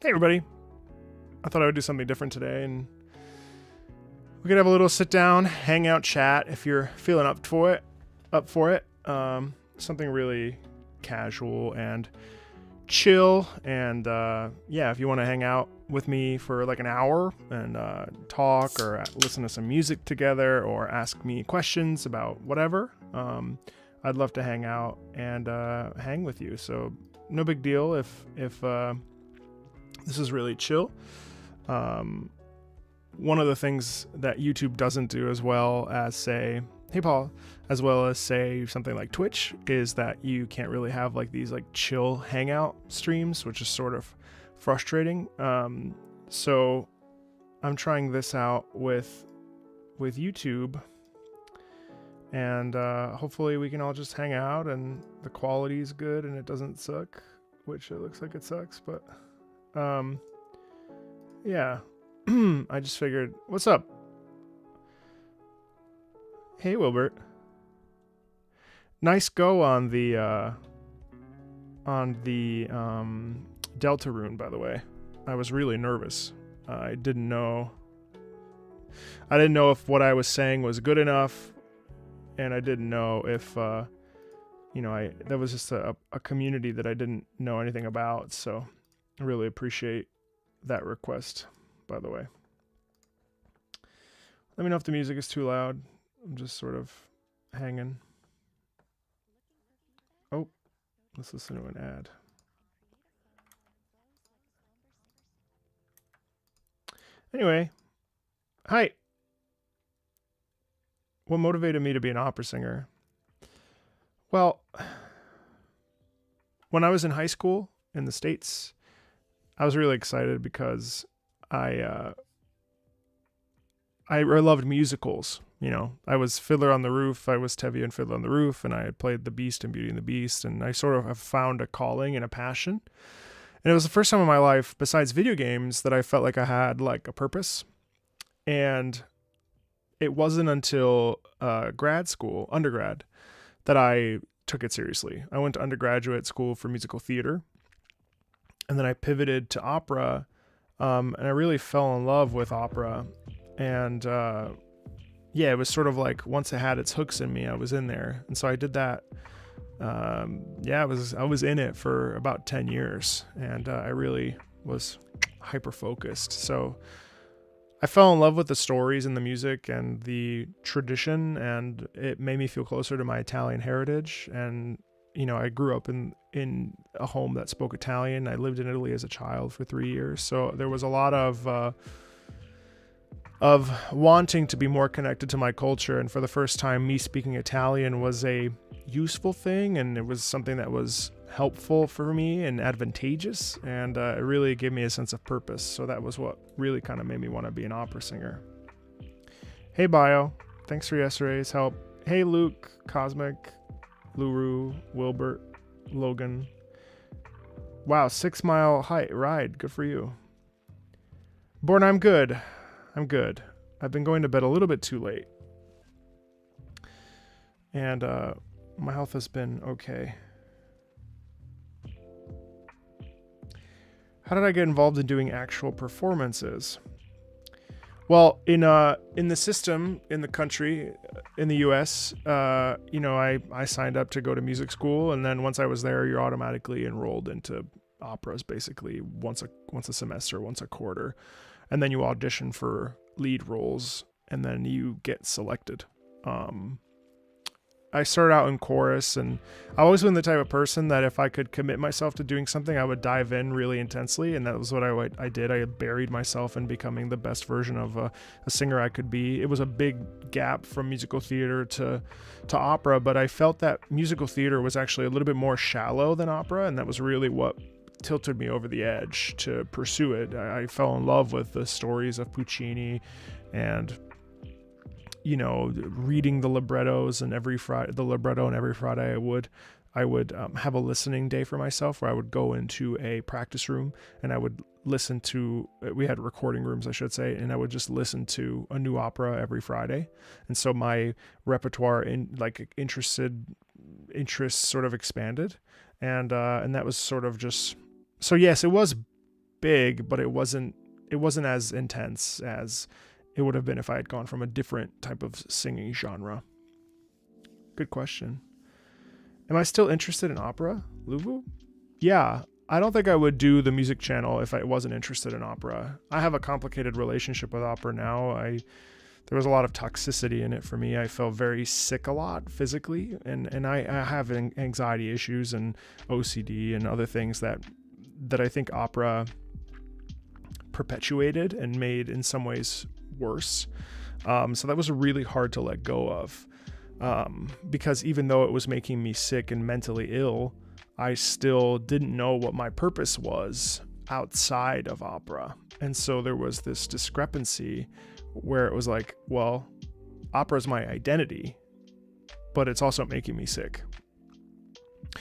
Hey everybody, I thought I would do something different today and we could have a little sit down, hangout chat if you're feeling up for it. Something really casual and chill and if you want to hang out with me for like an hour and talk or listen to some music together or ask me questions about whatever, I'd love to hang out and hang with you. So no big deal if this is really chill. One of the things that YouTube doesn't do as well as say, hey Paul, as well as say something like Twitch, is that you can't really have like these like chill hangout streams, which is sort of frustrating. So I'm trying this out with YouTube, and hopefully we can all just hang out and the quality is good and it doesn't suck, which it looks like it sucks, but yeah. I just figured, what's up? Hey Wilbert. Nice go on the Deltarune, by the way. I was really nervous. I didn't know if what I was saying was good enough, and I didn't know if that was just a community that I didn't know anything about, so I really appreciate that request, by the way. Let me know if the music is too loud. I'm just sort of hanging. Oh, let's listen to an ad. Anyway, hi. What motivated me to be an opera singer? Well, when I was in high school in the States, I was really excited because I loved musicals. You know, I was Fiddler on the Roof. I was Tevye in Fiddler on the Roof, and I had played the Beast in Beauty and the Beast, and I sort of have found a calling and a passion. And it was the first time in my life, besides video games, that I felt like I had like a purpose. And it wasn't until undergrad, that I took it seriously. I went to undergraduate school for musical theater, and then I pivoted to opera, and I really fell in love with opera. And it was sort of like once it had its hooks in me, I was in there. And so I did that. I was in it for about 10 years, and I really was hyper focused. So I fell in love with the stories and the music and the tradition, and it made me feel closer to my Italian heritage. And I grew up in a home that spoke Italian. I lived in Italy as a child for 3 years, so there was a lot of wanting to be more connected to my culture. And for the first time, me speaking Italian was a useful thing, and it was something that was helpful for me and advantageous, and it really gave me a sense of purpose. So that was what really kind of made me want to be an opera singer. Hey Bio, thanks for yesterday's help. Hey Luke, Cosmic, Luru, Wilbert, Logan. Wow, 6 mile ride, good for you. Born, I'm good. I've been going to bed a little bit too late, and my health has been okay. How did I get involved in doing actual performances? Well, in the system, in the country, in the US, I signed up to go to music school, and then once I was there, you're automatically enrolled into operas, basically once a semester, once a quarter. And then you audition for lead roles, and then you get selected. I started out in chorus, and I always been the type of person that if I could commit myself to doing something, I would dive in really intensely, and that was what I did. I buried myself in becoming the best version of a singer I could be. It was a big gap from musical theater to opera, but I felt that musical theater was actually a little bit more shallow than opera, and that was really what tilted me over the edge to pursue it. I fell in love with the stories of Puccini, and reading the librettos, and every Friday I would have a listening day for myself where I would go into a practice room and I would listen to, we had recording rooms, I should say, and I would just listen to a new opera every Friday. And so my repertoire interests sort of expanded, and that was sort of just, so yes, it was big, but it wasn't as intense as it would have been if I had gone from a different type of singing genre. Good question. Am I still interested in opera, Luvu? Yeah, I don't think I would do the music channel if I wasn't interested in opera. I have a complicated relationship with opera now. There was a lot of toxicity in it for me. I felt very sick a lot physically, and I have anxiety issues and OCD and other things that I think opera perpetuated and made in some ways worse. So that was really hard to let go of, because even though it was making me sick and mentally ill, I still didn't know what my purpose was outside of opera. And so there was this discrepancy where it was like, well, opera is my identity, but it's also making me sick.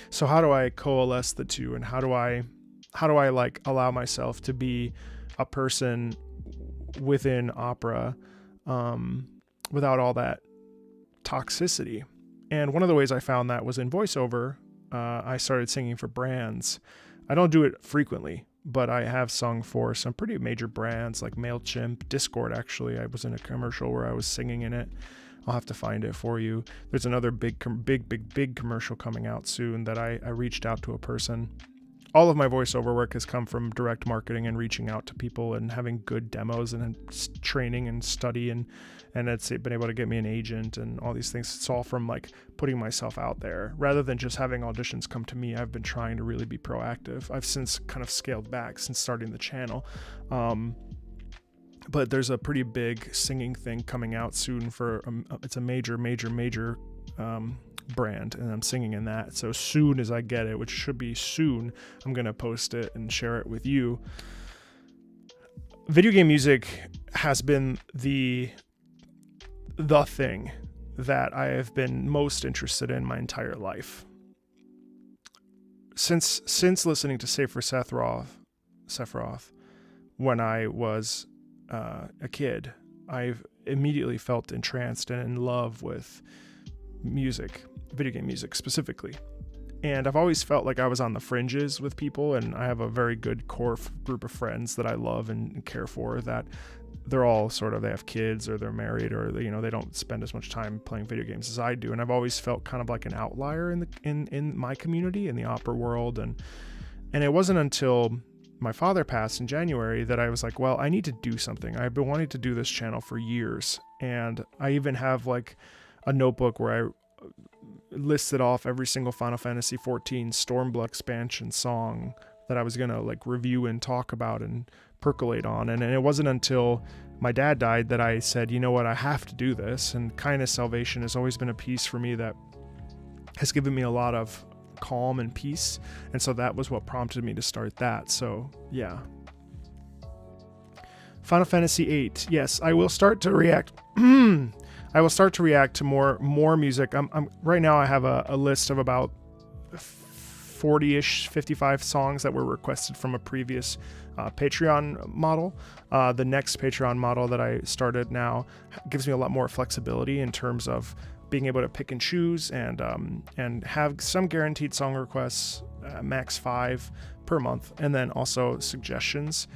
So how do I coalesce the two, and how do I like allow myself to be a person within opera without all that toxicity? And one of the ways I found that was in voiceover. I started singing for brands. I don't do it frequently, but I have sung for some pretty major brands like MailChimp, Discord. Actually, I was in a commercial where I was singing in it. I'll have to find it for you. There's another big commercial coming out soon that I reached out to a person. All of my voiceover work has come from direct marketing and reaching out to people and having good demos and training and study, and it's been able to get me an agent and all these things. It's all from like putting myself out there rather than just having auditions come to me. I've been trying to really be proactive. I've since kind of scaled back since starting the channel. But there's a pretty big singing thing coming out soon for it's a major brand, and I'm singing in that. So soon as I get it, which should be soon, I'm gonna post it and share it with you. Video game music has been the thing that I have been most interested in my entire life. Since listening to Sephiroth when I was a kid, I've immediately felt entranced and in love with music, video game music specifically. And I've always felt like I was on the fringes with people, and I have a very good core group of friends that I love and care for, that they're all they have kids or they're married, or they don't spend as much time playing video games as I do. And I've always felt kind of like an outlier in my community, in the opera world. And it wasn't until my father passed in January that I was like, well, I need to do something. I've been wanting to do this channel for years, and I even have like a notebook where I listed off every single Final Fantasy XIV Stormblood expansion song that I was gonna like review and talk about and percolate on. And it wasn't until my dad died that I said, you know what, I have to do this. And Kindness Salvation has always been a piece for me that has given me a lot of calm and peace, and so that was what prompted me to start that. So yeah. Final Fantasy VIII. Yes, I will start to react. I will start to react to more music. I'm right now I have a list of about 40-ish, 55 songs that were requested from a previous Patreon model. The next Patreon model that I started now gives me a lot more flexibility in terms of being able to pick and choose and have some guaranteed song requests, max 5 per month, and then also suggestions.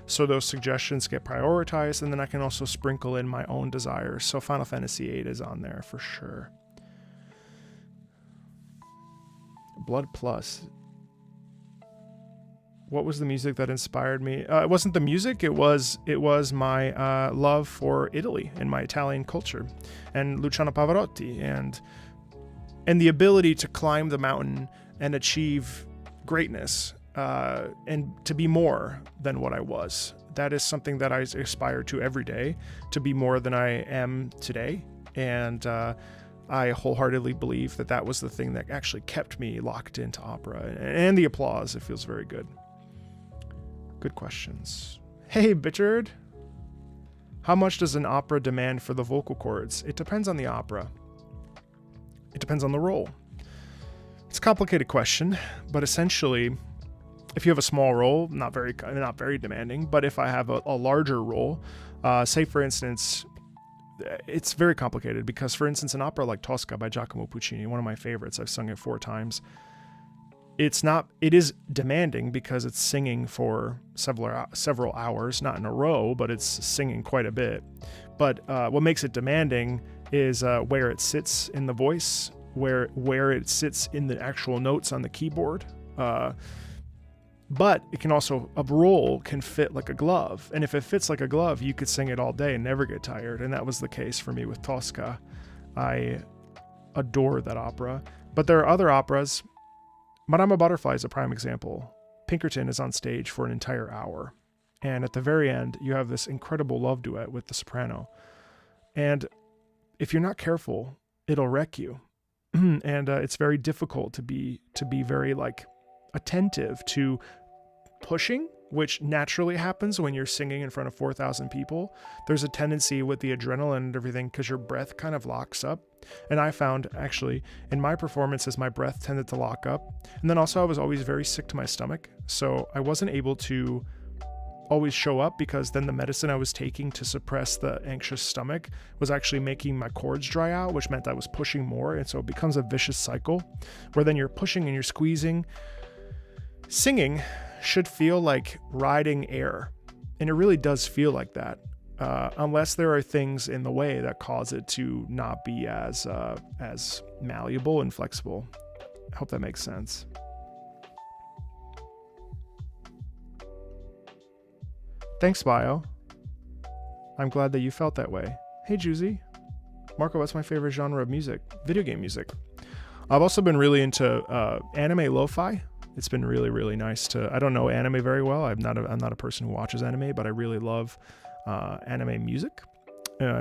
So those suggestions get prioritized, and then I can also sprinkle in my own desires. So Final Fantasy VIII is on there for sure. Blood Plus. What was the music that inspired me? It wasn't the music. It was my love for Italy and my Italian culture, and Luciano Pavarotti, and the ability to climb the mountain and achieve greatness, and to be more than what I was. That is something that I aspire to every day, to be more than I am today. And I wholeheartedly believe that was the thing that actually kept me locked into opera, and the applause. It feels very good. Good questions. Hey, Bichard. How much does an opera demand for the vocal cords? It depends on the opera. It depends on the role. It's a complicated question, but essentially, if you have a small role, not very demanding, but if I have a larger role, say for instance, it's very complicated because, for instance, an opera like Tosca by Giacomo Puccini, one of my favorites, I've sung it 4 times. it is demanding because it's singing for several hours, not in a row, but it's singing quite a bit. But what makes it demanding is where it sits in the voice, where it sits in the actual notes on the keyboard. But it can also, a role can fit like a glove. And if it fits like a glove, you could sing it all day and never get tired. And that was the case for me with Tosca. I adore that opera. But there are other operas. Madama Butterfly is a prime example. Pinkerton is on stage for an entire hour. And at the very end, you have this incredible love duet with the soprano. And if you're not careful, it'll wreck you. And it's very difficult to be very like attentive to pushing, which naturally happens when you're singing in front of 4,000 people. There's a tendency with the adrenaline and everything because your breath kind of locks up. And I found actually in my performances, my breath tended to lock up. And then also I was always very sick to my stomach. So I wasn't able to always show up because then the medicine I was taking to suppress the anxious stomach was actually making my cords dry out, which meant I was pushing more. And so it becomes a vicious cycle where then you're pushing and you're squeezing. Singing should feel like riding air. And it really does feel like that. Unless there are things in the way that cause it to not be as malleable and flexible. I hope that makes sense. Thanks, Bio. I'm glad that you felt that way. Hey, Juicy. Marco, what's my favorite genre of music? Video game music. I've also been really into anime lo-fi. It's been really, really nice to... I don't know anime very well. I'm not a person who watches anime, but I really love anime music.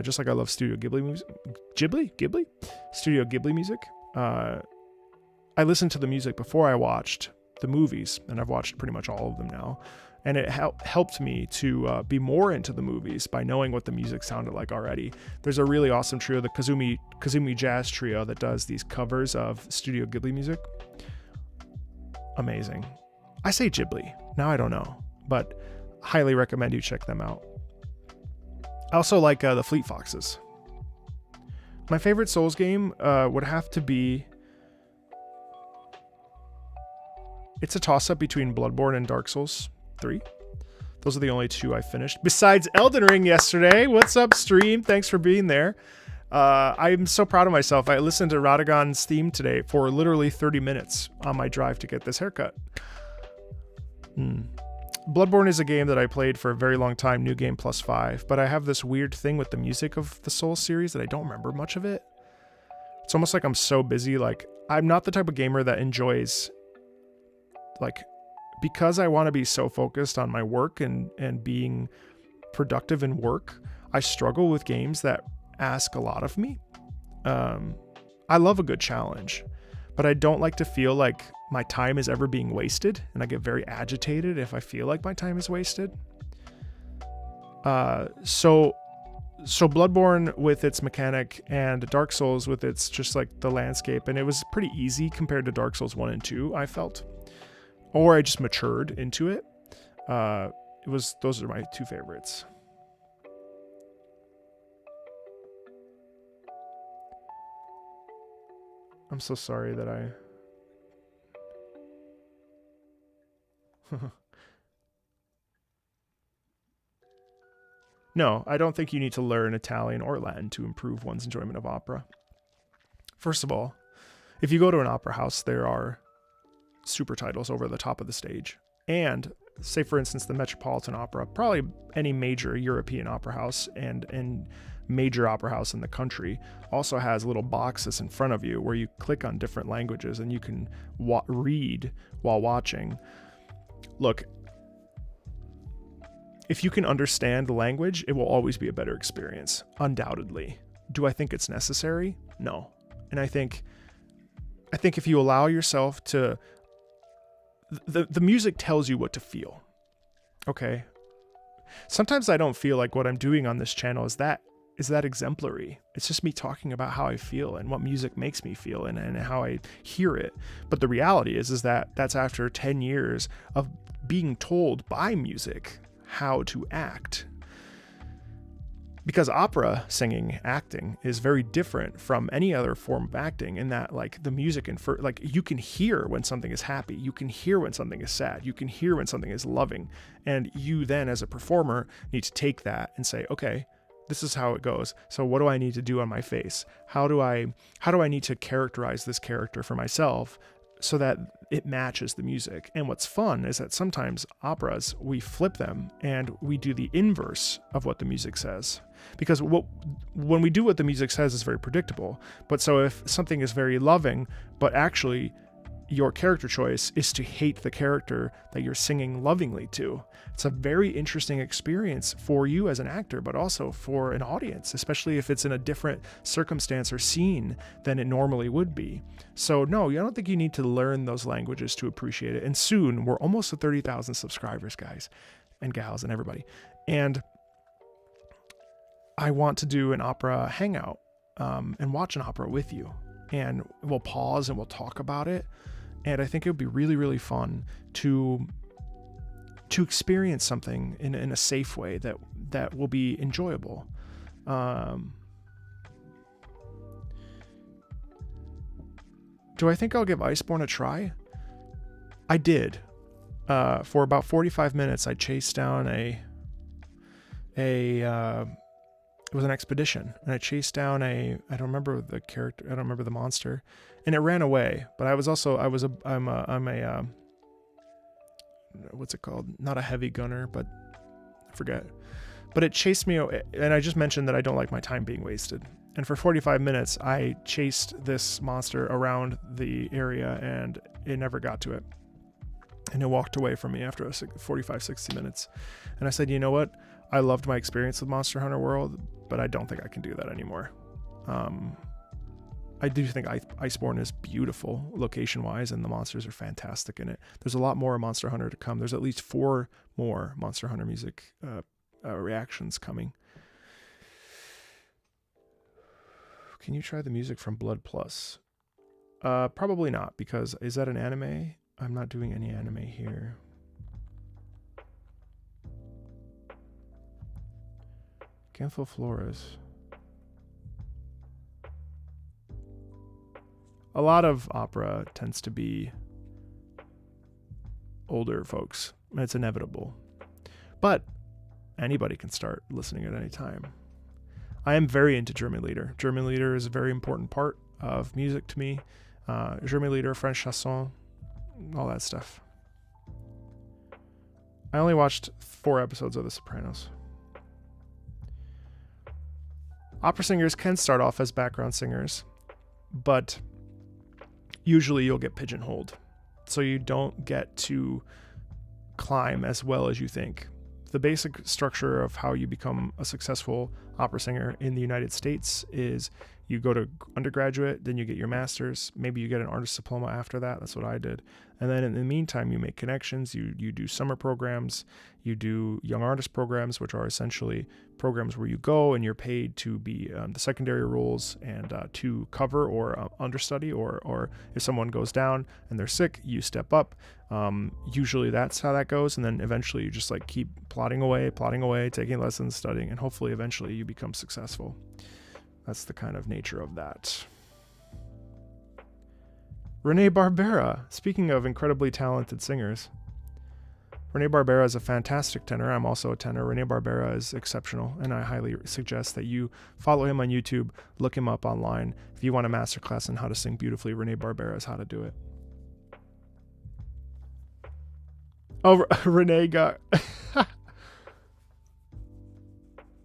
Just like I love Studio Ghibli music. Ghibli? Studio Ghibli music. I listened to the music before I watched the movies, and I've watched pretty much all of them now. And it helped me to be more into the movies by knowing what the music sounded like already. There's a really awesome trio, the Kazumi Jazz Trio, that does these covers of Studio Ghibli music. Amazing. I say Ghibli. Now I don't know, but highly recommend you check them out. I also like the Fleet Foxes. My favorite Souls game would have to be... It's a toss-up between Bloodborne and Dark Souls 3. Those are the only two I finished. Besides Elden Ring yesterday. What's up, stream? Thanks for being there. I'm so proud of myself. I listened to Radagon's theme today for literally 30 minutes on my drive to get this haircut. Bloodborne is a game that I played for a very long time, New Game +5, but I have this weird thing with the music of the Souls series that I don't remember much of it. It's almost like I'm so busy. Like, I'm not the type of gamer that enjoys, like, because I want to be so focused on my work and being productive in work, I struggle with games that ask a lot of me. I love a good challenge, but I don't like to feel like my time is ever being wasted, and I get very agitated if I feel like my time is wasted. So Bloodborne with its mechanic and Dark Souls with its just like the landscape, and it was pretty easy compared to Dark Souls 1 and 2, I felt. Or I just matured into it. Those are my two favorites. I'm so sorry that I... No, I don't think you need to learn Italian or Latin to improve one's enjoyment of opera. First of all, if you go to an opera house, there are super titles over the top of the stage. And say, for instance, the Metropolitan Opera, probably any major European opera house and major opera house in the country also has little boxes in front of you where you click on different languages and you can read while watching. Look, if you can understand the language, it will always be a better experience, undoubtedly. Do I think it's necessary? No. And I think if you allow yourself to... The music tells you what to feel. Okay? Sometimes I don't feel like what I'm doing on this channel is that exemplary. It's just me talking about how I feel and what music makes me feel and how I hear it. But the reality is that that's after 10 years of being told by music how to act. because opera singing acting is very different from any other form of acting in that like the music and like you can hear when something is happy, you can hear when something is sad, you can hear when something is loving, and you then as a performer need to take that and say, okay, this is how it goes. So what do I need to do on my face? How do I need to characterize this character for myself so that it matches the music? And what's fun is that sometimes operas, we flip them and we do the inverse of what the music says. Because when we do what the music says, it's very predictable. But so if something is very loving, but actually your character choice is to hate the character that you're singing lovingly to, it's a very interesting experience for you as an actor, but also for an audience, especially if it's in a different circumstance or scene than it normally would be. So no, I don't think you need to learn those languages to appreciate it. And soon we're almost at 30,000 subscribers, guys and gals and everybody. And I want to do an opera hangout and watch an opera with you. And we'll pause and we'll talk about it. And I think it would be really, really fun to experience something in a safe way that will be enjoyable. Do I think I'll give Iceborne a try? I did. For about 45 minutes, I chased down it was an expedition, and I chased down I don't remember the character, I don't remember the monster, and it ran away. But I'm a what's it called? Not a heavy gunner, but I forget. But it chased me, and I just mentioned that I don't like my time being wasted. And for 45 minutes, I chased this monster around the area, and it never got to it. And it walked away from me after 45, 60 minutes. And I said, you know what? I loved my experience with Monster Hunter World, but I don't think I can do that anymore. I do think Iceborne is beautiful location-wise, and the monsters are fantastic in it. There's a lot more Monster Hunter to come. There's at least 4 more Monster Hunter music reactions coming. Can you try the music from Blood Plus? Probably not, because is that an anime? I'm not doing any anime here. Gantho Flores. A lot of opera tends to be older folks. It's inevitable. But anybody can start listening at any time. I am very into German Lieder. German Lieder is a very important part of music to me. German Lieder, French chanson, all that stuff. I only watched 4 episodes of The Sopranos. Opera singers can start off as background singers, but usually you'll get pigeonholed. So you don't get to climb as well as you think. The basic structure of how you become a successful opera singer in the United States is you go to undergraduate, then you get your master's, maybe you get an artist diploma after that. That's what I did. And then in the meantime, you make connections, you do summer programs, you do young artist programs, which are essentially programs where you go and you're paid to be the secondary roles and to cover or understudy, or if someone goes down and they're sick, you step up. Usually that's how that goes. And then eventually you just like keep plodding away, taking lessons, studying, and hopefully eventually you become successful. That's the kind of nature of that. Renee Barbera. Speaking of incredibly talented singers, Renee Barbera is a fantastic tenor. I'm also a tenor. Renee Barbera is exceptional, and I highly suggest that you follow him on YouTube, look him up online. If you want a masterclass on how to sing beautifully, Renee Barbera is how to do it. Oh, Renee got...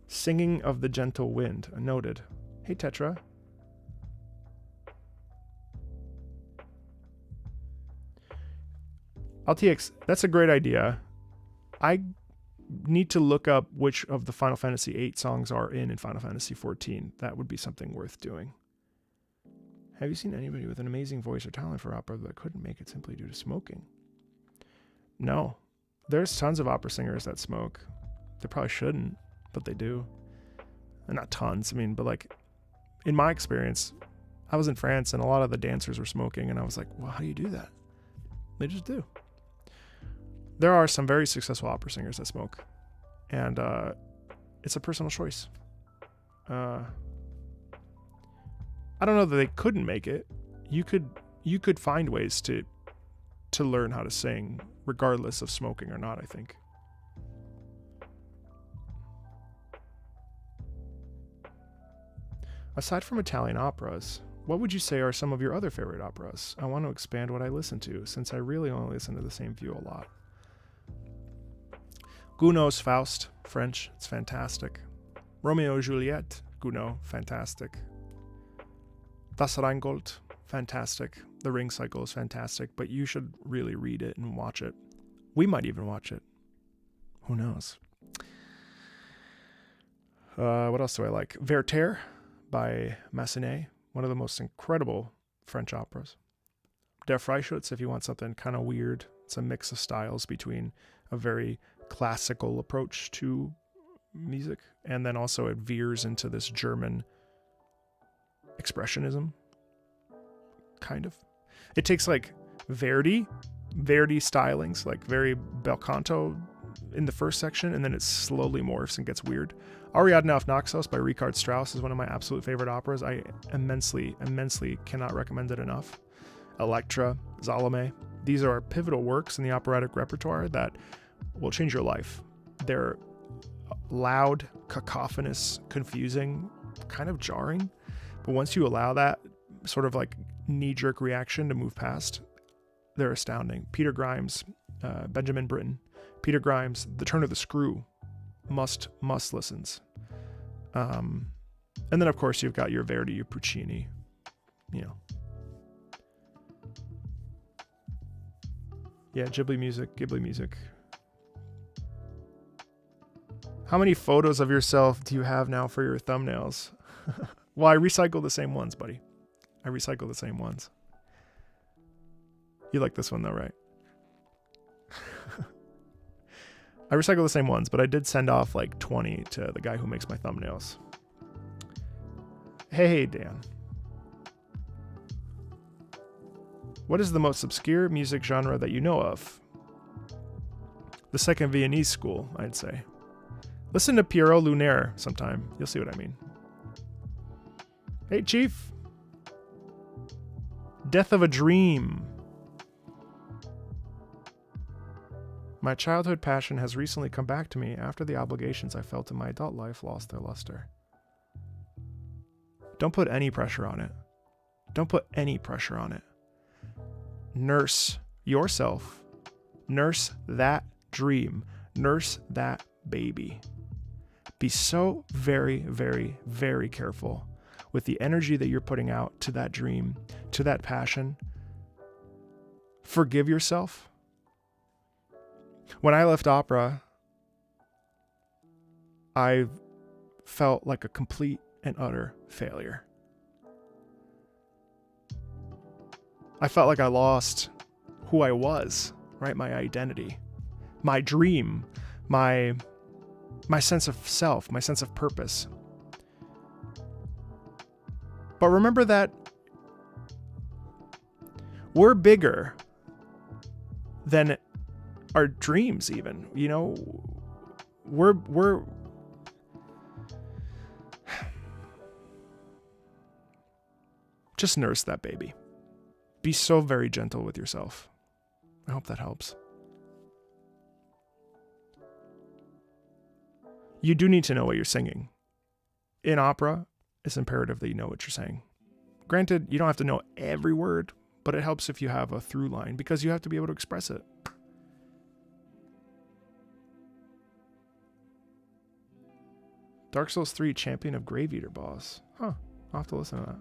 Singing of the Gentle Wind. Noted. Hey, Tetra. LTX, that's a great idea. I need to look up which of the Final Fantasy VIII songs are in Final Fantasy XIV. That would be something worth doing. Have you seen anybody with an amazing voice or talent for opera that couldn't make it simply due to smoking? No. There's tons of opera singers that smoke. They probably shouldn't, but they do. And not tons, but like, in my experience, I was in France and a lot of the dancers were smoking, and I was like, well, how do you do that? They just do. There are some very successful opera singers that smoke, and it's a personal choice. I don't know that they couldn't make it. You could find ways to learn how to sing regardless of smoking or not, I think. Aside from Italian operas, what would you say are some of your other favorite operas? I want to expand what I listen to, since I really only listen to the same few a lot. Gounod's Faust, French, it's fantastic. Romeo Juliet, Gounod, fantastic. Das Rheingold, fantastic. The Ring Cycle is fantastic, but you should really read it and watch it. We might even watch it. Who knows? What else do I like? Werther by Massenet, one of the most incredible French operas. Der Freischütz, if you want something kind of weird. It's a mix of styles between a very classical approach to music, and then also it veers into this German expressionism, kind of. It takes like Verdi stylings, like very bel canto in the first section, and then it slowly morphs and gets weird. Ariadne auf Naxos by Richard Strauss is one of my absolute favorite operas. I immensely cannot recommend it enough. Elektra, Salome, these are pivotal works in the operatic repertoire that will change your life. They're loud, cacophonous, confusing, kind of jarring, but once you allow that sort of like knee-jerk reaction to move past, they're astounding. Peter Grimes, Benjamin Britten, Peter Grimes, The Turn of the Screw, must listens. And then of course you've got your Verdi, your Puccini, you know. Yeah, Ghibli music. How many photos of yourself do you have now for your thumbnails? Well, I recycle the same ones, buddy. I recycle the same ones. You like this one though, right? I recycle the same ones, but I did send off like 20 to the guy who makes my thumbnails. Hey, Dan. What is the most obscure music genre that you know of? The second Viennese school, I'd say. Listen to Pierrot Lunaire sometime. You'll see what I mean. Hey, Chief. Death of a Dream. My childhood passion has recently come back to me after the obligations I felt in my adult life lost their luster. Don't put any pressure on it. Don't put any pressure on it. Nurse yourself. Nurse that dream. Nurse that baby. Be so very, very, very careful with the energy that you're putting out to that dream, to that passion. Forgive yourself. When I left opera, I felt like a complete and utter failure. I felt like I lost who I was, right? My identity, my dream, my sense of self, my sense of purpose. But remember that we're bigger than our dreams even, you know, we're just nurse that baby. Be so very gentle with yourself. I hope that helps. You do need to know what you're singing. In opera, it's imperative that you know what you're saying. Granted, you don't have to know every word, but it helps if you have a through line because you have to be able to express it. Dark Souls 3 Champion of Grave Eater boss. Huh. I'll have to listen to that.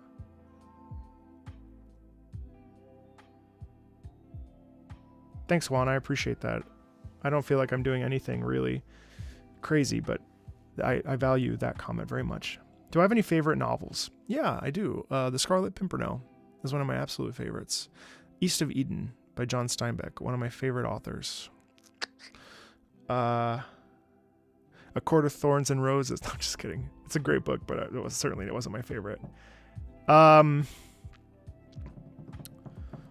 Thanks, Juan. I appreciate that. I don't feel like I'm doing anything really crazy, but I value that comment very much. Do I have any favorite novels? Yeah, I do. The Scarlet Pimpernel is one of my absolute favorites. East of Eden by John Steinbeck, one of my favorite authors. A Court of Thorns and Roses. No, I'm just kidding. It's a great book, but it wasn't my favorite.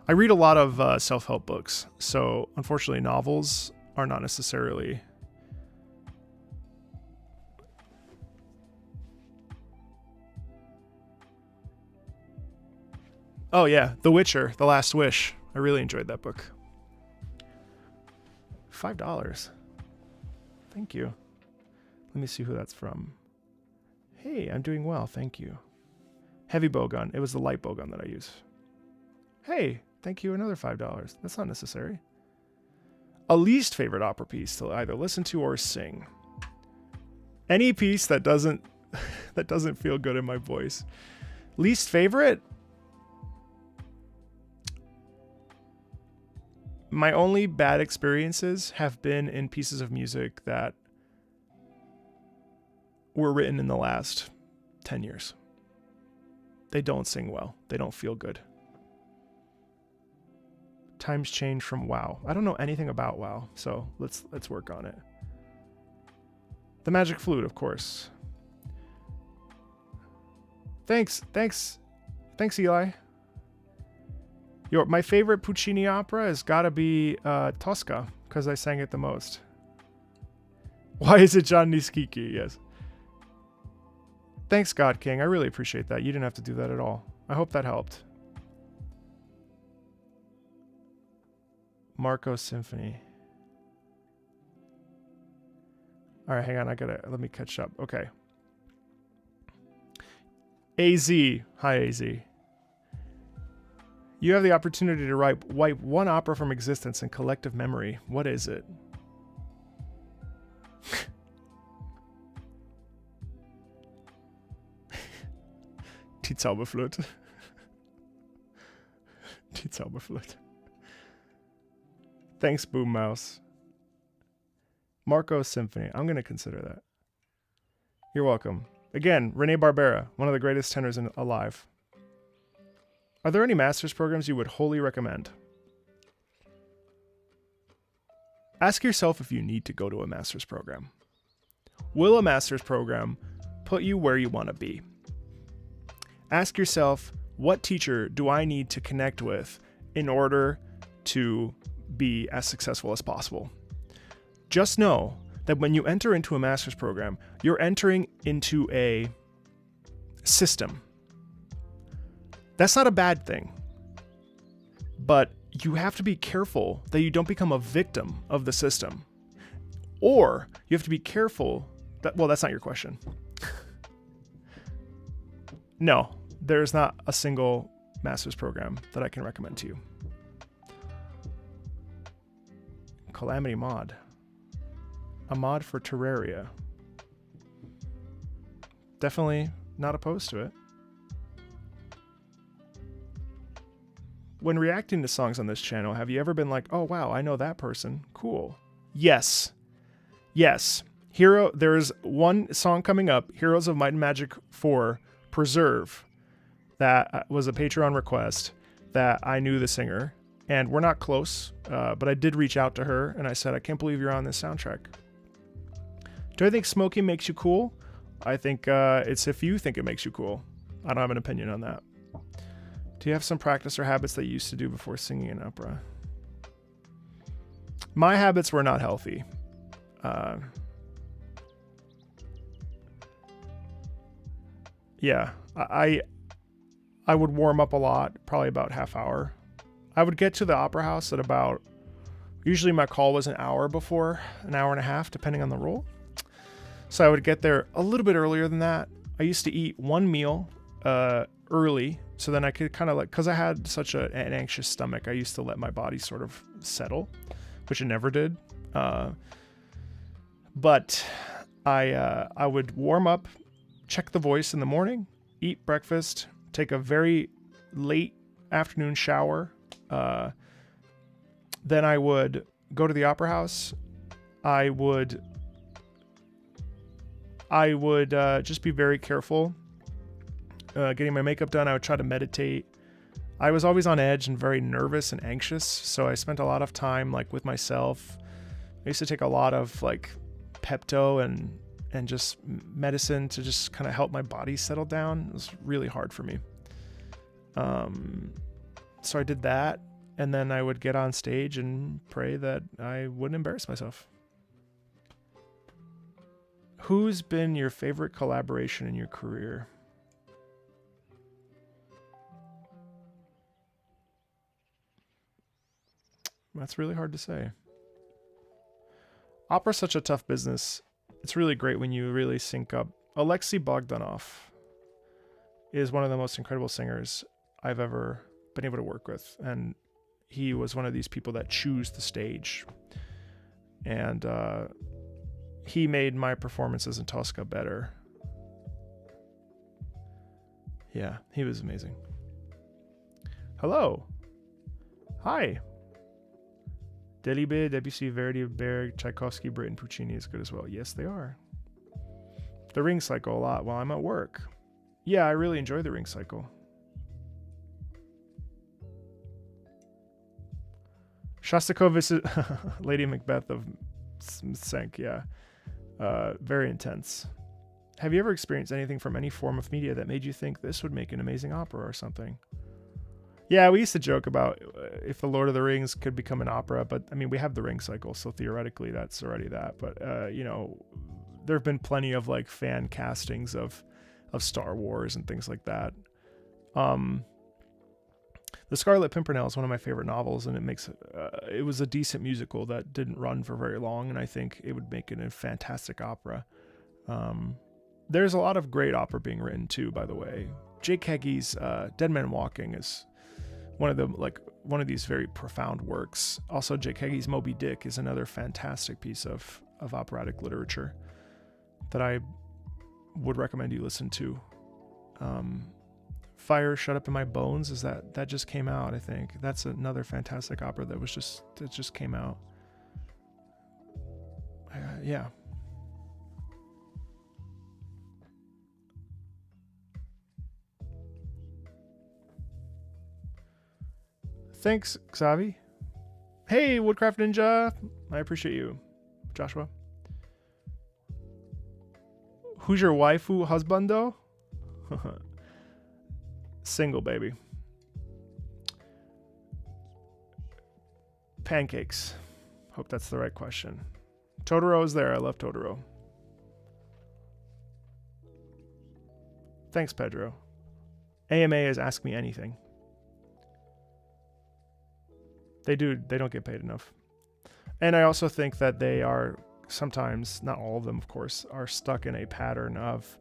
I read a lot of self-help books, so unfortunately novels are not necessarily Oh yeah, The Witcher, The Last Wish. I really enjoyed that book. $5. Thank you. Let me see who that's from. Hey, I'm doing well, thank you. Heavy bowgun. It was the light bowgun that I use. Hey, thank you, another $5. That's not necessary. A least favorite opera piece to either listen to or sing. Any piece that doesn't feel good in my voice. Least favorite? My only bad experiences have been in pieces of music that were written in the last 10 years. They don't sing well. They don't feel good. Times change from WoW. I don't know anything about WoW, so let's work on it. The Magic Flute, of course. Thanks, Eli. My favorite Puccini opera has got to be Tosca, because I sang it the most. Why is it John Niskiki? Yes. Thanks, God King. I really appreciate that. You didn't have to do that at all. I hope that helped. Marco Symphony. All right, hang on. Let me catch up. Okay. AZ. Hi, AZ. You have the opportunity to wipe one opera from existence in collective memory. What is it? Die Zauberflöte. Die Zauberflöte. Thanks, Boom Mouse. Marco Symphony. I'm going to consider that. You're welcome. Again, Rene Barbera, one of the greatest tenors alive. Are there any master's programs you would wholly recommend? Ask yourself if you need to go to a master's program. Will a master's program put you where you want to be? Ask yourself, what teacher do I need to connect with in order to be as successful as possible? Just know that when you enter into a master's program, you're entering into a system. That's not a bad thing, but you have to be careful that you don't become a victim of the system. Or you have to be careful that, well, that's not your question. No, there's not a single master's program that I can recommend to you. Calamity mod. A mod for Terraria. Definitely not opposed to it. When reacting to songs on this channel, have you ever been like, oh wow, I know that person. Cool. Yes. Yes. There's one song coming up, Heroes of Might and Magic 4 Preserve, that was a Patreon request that I knew the singer. And we're not close, but I did reach out to her and I said, I can't believe you're on this soundtrack. Do I think smoking makes you cool? I think it's if you think it makes you cool. I don't have an opinion on that. Do you have some practice or habits that you used to do before singing in opera? My habits were not healthy. Yeah, I would warm up a lot, probably about half hour. I would get to the opera house at about, usually my call was an hour before, an hour and a half, depending on the role. So I would get there a little bit earlier than that. I used to eat one meal early, so then I could kind of because I had such an anxious stomach, I used to let my body sort of settle, which it never did. But I would warm up, check the voice in the morning, eat breakfast, take a very late afternoon shower. Then I would go to the opera house. I would just be very careful getting my makeup done. I would try to meditate. I was always on edge and very nervous and anxious, so I spent a lot of time with myself. I used to take a lot of Pepto and just medicine to just kind of help my body settle down. It was really hard for me. So I did that, and then I would get on stage and pray that I wouldn't embarrass myself. Who's been your favorite collaboration in your career? That's really hard to say. Opera's such a tough business. It's really great when you really sync up. Alexei Bogdanov is one of the most incredible singers I've ever been able to work with. And he was one of these people that choose the stage. And he made my performances in Tosca better. Yeah, he was amazing. Hello. Hi. Delibes, Debussy, Verdi, Berg, Tchaikovsky, Britten, Puccini is good as well. Yes, they are. The Ring Cycle a lot while I'm at work. Yeah, I really enjoy the Ring Cycle. Shostakovich is Lady Macbeth of Senk, yeah. Very intense. Have you ever experienced anything from any form of media that made you think this would make an amazing opera or something? Yeah, we used to joke about if the Lord of the Rings could become an opera, but I mean, we have the Ring Cycle, so theoretically that's already that. But, you know, there have been plenty of like fan castings of Star Wars and things like that. The Scarlet Pimpernel is one of my favorite novels, and it was a decent musical that didn't run for very long, and I think it would make it a fantastic opera. There's a lot of great opera being written too, by the way. Jake Heggie's Dead Man Walking is one of these very profound works. Also, Jake Heggie's Moby Dick is another fantastic piece of operatic literature that I would recommend you listen to. Fire Shut Up in My Bones that just came out, I think. That's another fantastic opera that just came out. Yeah. Thanks, Xavi. Hey, Woodcraft Ninja. I appreciate you. Joshua. Who's your waifu husbando? Single, baby. Pancakes. Hope that's the right question. Totoro is there. I love Totoro. Thanks, Pedro. AMA is Ask Me Anything. They don't get paid enough. And I also think that they are sometimes, not all of them, of course, are stuck in a pattern of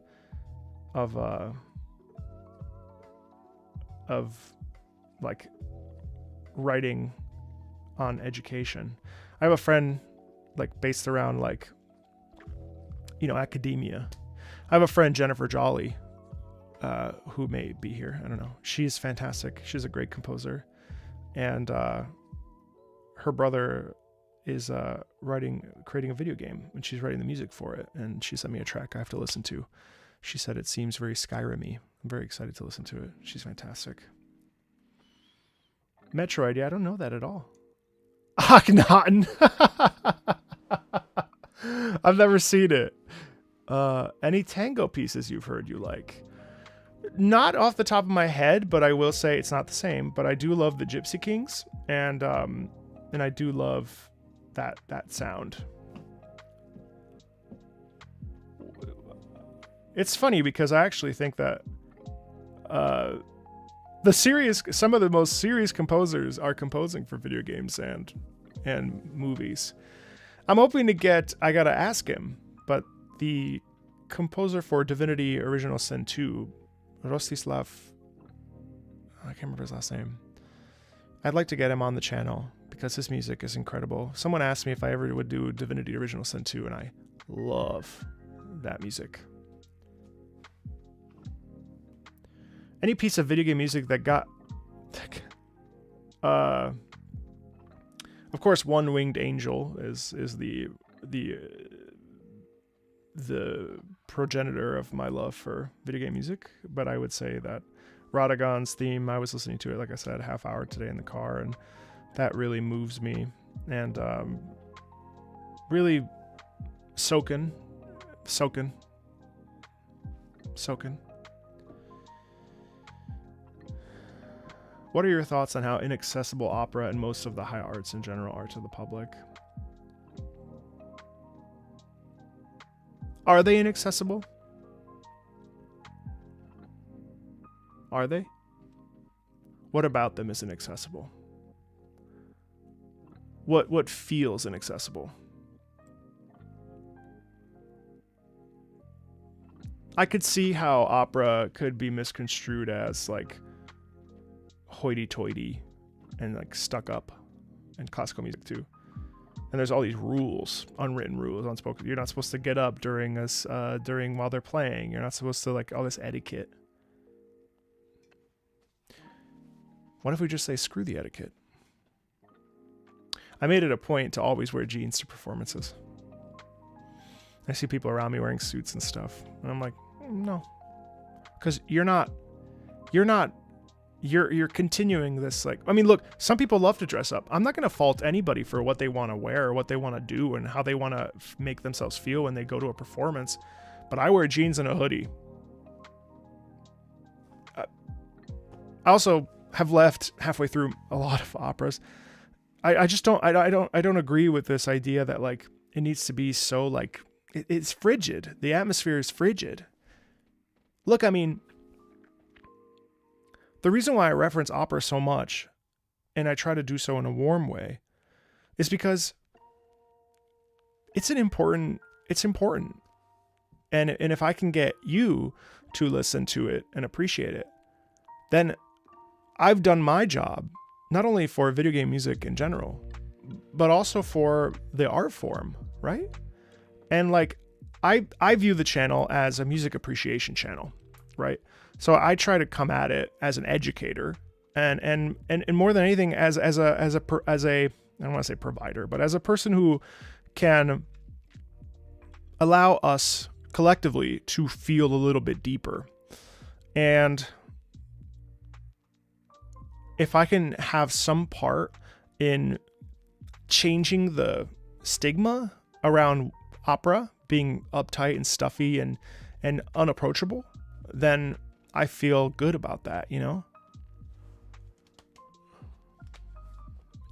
like writing on education. I have a friend like based around like, you know, academia. I have a friend, Jennifer Jolly, who may be here. I don't know. She's fantastic. She's a great composer. And her brother is creating a video game, and she's writing the music for it. And she sent me a track I have to listen to. She said it seems very Skyrim-y. I'm very excited to listen to it. She's fantastic. Metroid, yeah, I don't know that at all. Akhenaten. I've never seen it. Any tango pieces you've heard you like? Not off the top of my head, but I will say it's not the same. But I do love the Gypsy Kings, and I do love that some It's funny because I actually think that some of the most serious composers are composing for video games and movies. I'm hoping I gotta ask him, but the composer for Divinity Original Sin 2, Rostislav, I can't remember his last name. I'd like to get him on the channel because his music is incredible. Someone asked me if I ever would do Divinity Original Sin 2, and I love that music. Any piece of video game music that got... of course, One Winged Angel is the progenitor of my love for video game music, but I would say that Radagon's theme, I was listening to it, like I said, a half hour today in the car, and that really moves me, and really soaking. What are your thoughts on how inaccessible opera and most of the high arts in general are to the public? Are they inaccessible? Are they? What about them is inaccessible? what feels inaccessible. I could see how opera could be misconstrued as like hoity-toity and like stuck up, and classical music too. And there's all these rules, unwritten rules, unspoken. You're not supposed to get up during while they're playing. You're not supposed to, like, all this etiquette. What if we just say screw the etiquette? I made it a point to always wear jeans to performances. I see people around me wearing suits and stuff, and I'm like, no, because you're continuing this, like, I mean, look, some people love to dress up. I'm not going to fault anybody for what they want to wear or what they want to do and how they want to make themselves feel when they go to a performance. But I wear jeans and a hoodie. I also have left halfway through a lot of operas. I just don't agree with this idea that, like, it needs to be so, like, it's frigid. The atmosphere is frigid. Look, I mean, the reason why I reference opera so much, and I try to do so in a warm way, is because it's important. And if I can get you to listen to it and appreciate it, then I've done my job, not only for video game music in general, but also for the art form, right? And like, I view the channel as a music appreciation channel, right? So I try to come at it as an educator, and more than anything as a I don't want to say provider, but as a person who can allow us collectively to feel a little bit deeper. And if I can have some part in changing the stigma around opera being uptight and stuffy and unapproachable, then I feel good about that, you know?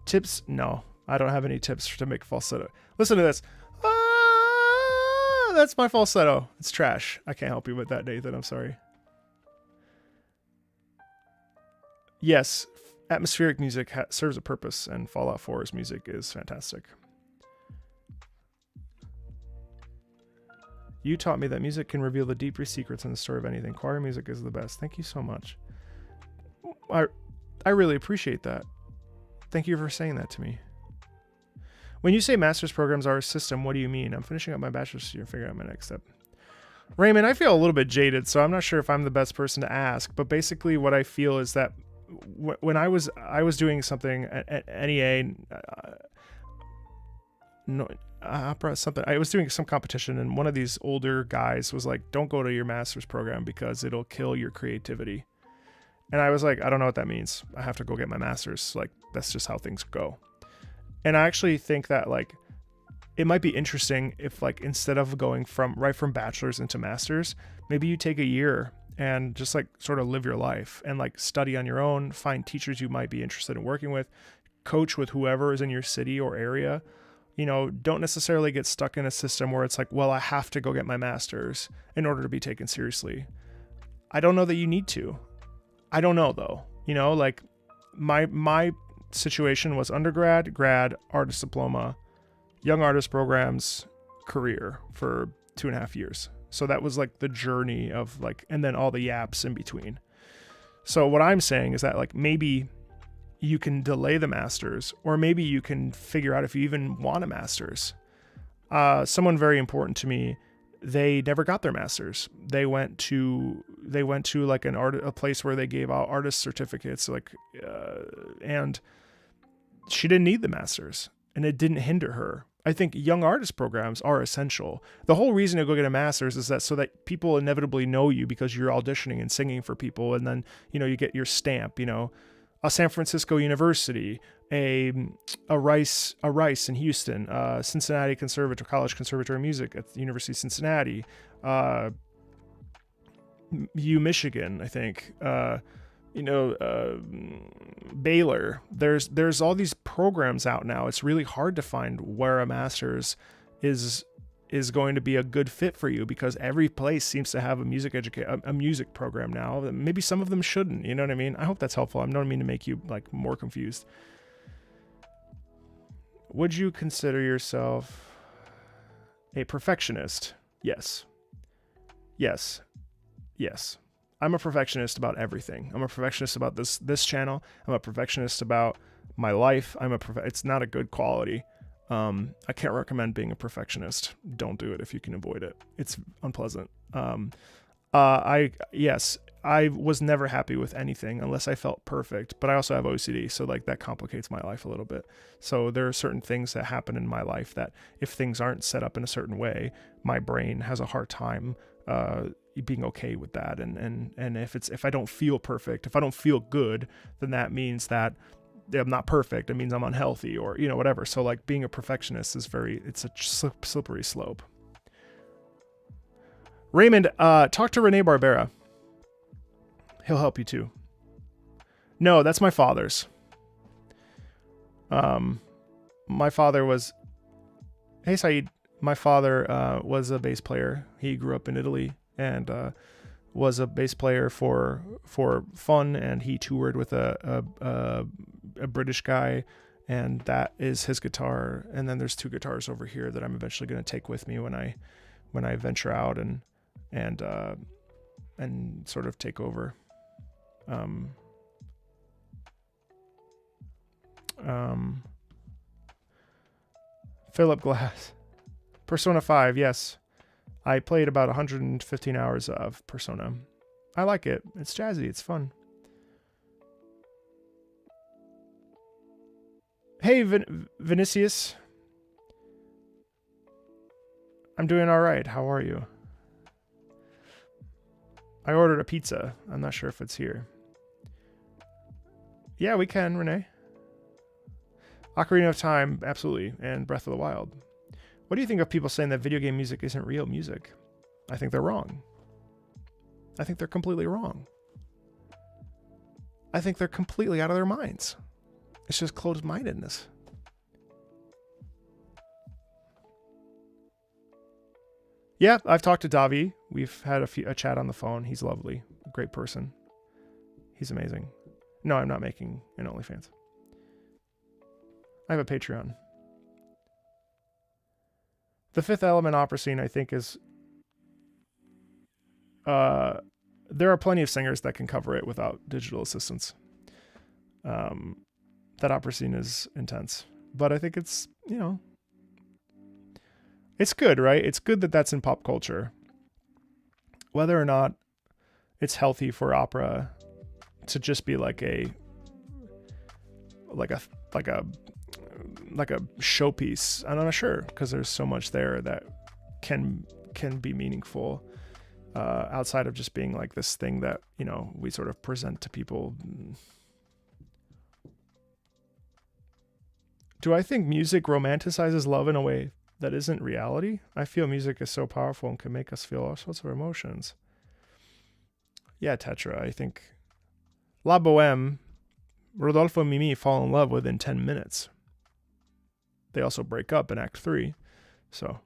Tips? No, I don't have any tips to make falsetto. Listen to this. That's my falsetto. It's trash. I can't help you with that, Nathan. I'm sorry. Yes, atmospheric music serves a purpose, and Fallout 4's music is fantastic. You taught me that music can reveal the deeper secrets in the story of anything. Choir music is the best. Thank you so much. I really appreciate that. Thank you for saying that to me. When you say master's programs are a system, what do you mean? I'm finishing up my bachelor's year and figuring out my next step. Raymond, I feel a little bit jaded, so I'm not sure if I'm the best person to ask. But basically what I feel is that when I was doing something at NEA, opera something, I was doing some competition, and one of these older guys was like, don't go to your master's program because it'll kill your creativity. And I was like, I don't know what that means. I have to go get my master's. Like, that's just how things go. And I actually think that, like, it might be interesting if, like, instead of going from bachelor's into master's, maybe you take a year and just, like, sort of live your life and, like, study on your own, find teachers you might be interested in working with, coach with whoever is in your city or area. You know, don't necessarily get stuck in a system where it's like, well, I have to go get my master's in order to be taken seriously. I don't know that you need to. I don't know, though. You know, like, my situation was undergrad, grad, artist diploma, young artist programs, career for 2.5 years. So that was like the journey of, like, and then all the yaps in between. So what I'm saying is that, like, maybe you can delay the master's, or maybe you can figure out if you even want a master's. Someone very important to me, they never got their master's. They went to like a place where they gave out artist certificates, like, and she didn't need the master's, and it didn't hinder her. I think young artist programs are essential. The whole reason to go get a master's is that so that people inevitably know you because you're auditioning and singing for people, and then, you know, you get your stamp, you know. A San Francisco University, a Rice in Houston, Cincinnati College Conservatory of Music at the University of Cincinnati, Michigan, I think, Baylor. There's all these programs out now. It's really hard to find where a master's is going to be a good fit for you, because every place seems to have a music program now. Maybe some of them shouldn't, you know what I mean? I hope that's helpful. I don't mean to make you, like, more confused. Would you consider yourself a perfectionist? Yes. Yes. Yes. I'm a perfectionist about everything. I'm a perfectionist about this channel. I'm a perfectionist about my life. It's not a good quality. I can't recommend being a perfectionist. Don't do it if you can avoid it. It's unpleasant. I was never happy with anything unless I felt perfect, but I also have OCD, so like that complicates my life a little bit. So there are certain things that happen in my life that if things aren't set up in a certain way, my brain has a hard time being okay with that. And if I don't feel perfect, if I don't feel good, then that means that I'm not perfect. It means I'm unhealthy or, whatever. So like being a perfectionist it's a slippery slope. Raymond, talk to Rene Barbera. He'll help you too. No, that's my father's. My father was... Hey, Saeed. My father was a bass player. He grew up in Italy and was a bass player for fun, and he toured with a British guy, and that is his guitar. And then there's 2 guitars over here that I'm eventually going to take with me when I venture out and sort of take over. Philip Glass. Persona 5, yes. I played about 115 hours of Persona. I like it. It's jazzy. It's fun. Hey, Vinicius. I'm doing all right. How are you? I ordered a pizza. I'm not sure if it's here. Yeah, we can, Renee. Ocarina of Time, absolutely, and Breath of the Wild. What do you think of people saying that video game music isn't real music? I think they're wrong. I think they're completely wrong. I think they're completely out of their minds. It's just closed-mindedness. Yeah, I've talked to Davi. We've had a chat on the phone. He's lovely. A great person. He's amazing. No, I'm not making an OnlyFans. I have a Patreon. The Fifth Element opera scene, I think, is... there are plenty of singers that can cover it without digital assistance. That opera scene is intense. But I think it's, it's good, right? It's good that that's in pop culture. Whether or not it's healthy for opera to just be like a showpiece, I'm not sure, because there's so much there that can be meaningful outside of just being like this thing that we sort of present to people. Do I think music romanticizes love in a way that isn't reality? I feel music is so powerful and can make us feel all sorts of emotions. Yeah, Tetra, I think La Boheme, Rodolfo and Mimi fall in love within 10 minutes. They also break up in Act 3. So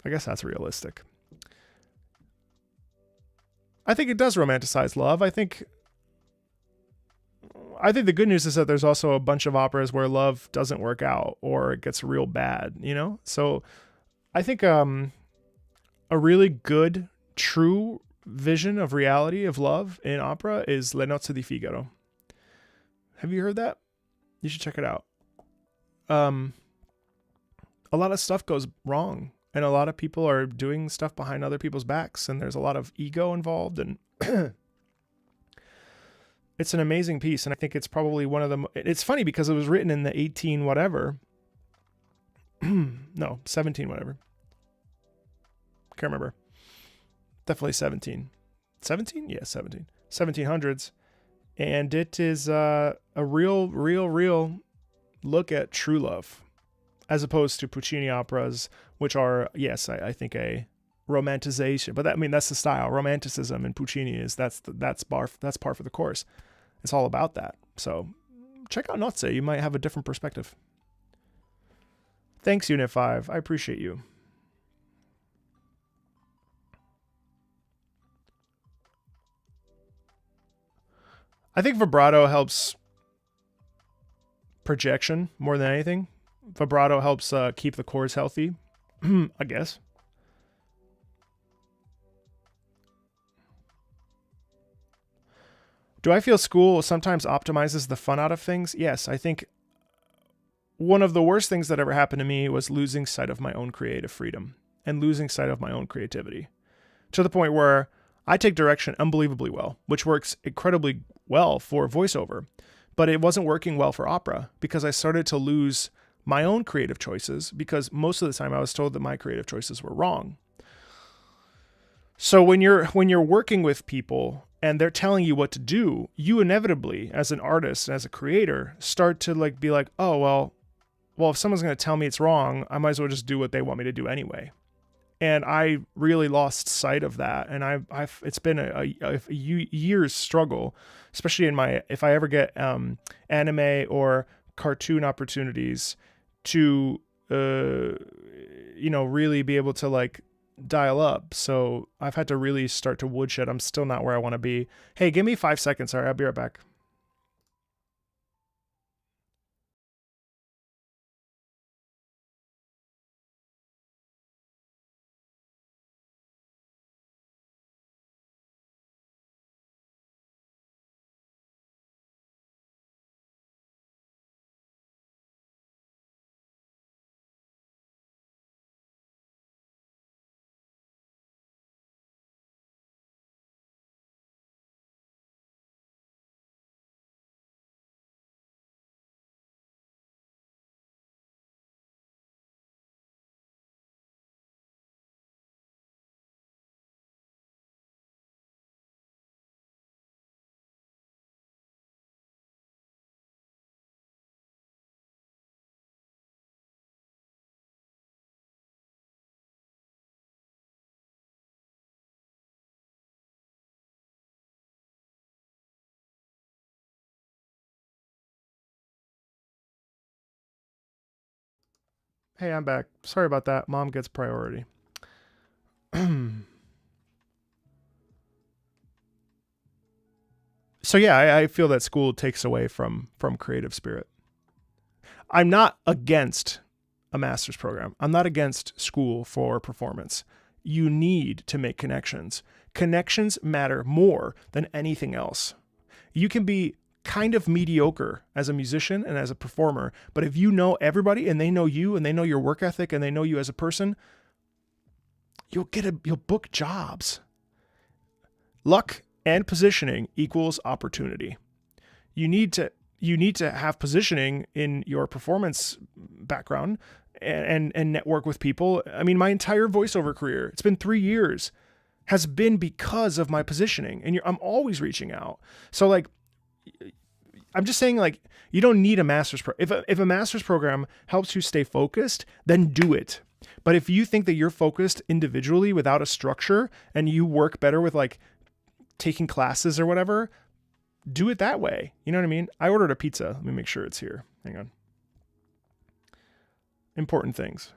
I guess that's realistic. I think it does romanticize love. I think the good news is that there's also a bunch of operas where love doesn't work out or it gets real bad, So I think a really good, true vision of reality of love in opera is Le Nozze di Figaro. Have you heard that? You should check it out. A lot of stuff goes wrong, and a lot of people are doing stuff behind other people's backs, and there's a lot of ego involved, and it's an amazing piece. And I think it's probably one of the... It's funny because it was written in the 18 whatever. No, 17 whatever. Can't remember. Definitely 17. 17? Yeah, 17. 1700s. And it is a real look at true love, as opposed to Puccini operas, which are, yes, I think a romanticization. But that's the style. Romanticism in Puccini that's par for the course. It's all about that. So check out Nozze. You might have a different perspective. Thanks, Unit 5. I appreciate you. I think vibrato helps projection more than anything. Vibrato helps keep the chords healthy, I guess. Do I feel school sometimes optimizes the fun out of things? Yes, I think one of the worst things that ever happened to me was losing sight of my own creative freedom and losing sight of my own creativity, to the point where I take direction unbelievably well, which works incredibly well for voiceover, but it wasn't working well for opera because I started to lose my own creative choices because most of the time I was told that my creative choices were wrong. So when you're working with people and they're telling you what to do, you inevitably, as an artist, as a creator, start to like be like, oh, well, if someone's going to tell me it's wrong, I might as well just do what they want me to do anyway. And I really lost sight of that. And it's been a year's struggle, especially if I ever get anime or cartoon opportunities to, really be able to like dial up. So I've had to really start to woodshed. I'm still not where I want to be. Hey, give me 5 seconds. All right, I'll be right back. Hey, I'm back. Sorry about that. Mom gets priority. So yeah, I feel that school takes away from creative spirit. I'm not against a master's program. I'm not against school for performance. You need to make connections. Connections matter more than anything else. You can be kind of mediocre as a musician and as a performer, but if you know everybody and they know you and they know your work ethic and they know you as a person, you'll book jobs. Luck and positioning equals opportunity. You need to have positioning in your performance background and network with people. I mean, my entire voiceover career, it's been 3 years, has been because of my positioning, and I'm always reaching out. So like, I'm just saying, like, you don't need a master's if a master's program helps you stay focused, then do it. But if you think that you're focused individually without a structure and you work better with like taking classes or whatever, do it that way. You know what I mean? I ordered a pizza. Let me make sure it's here. Hang on. Important things.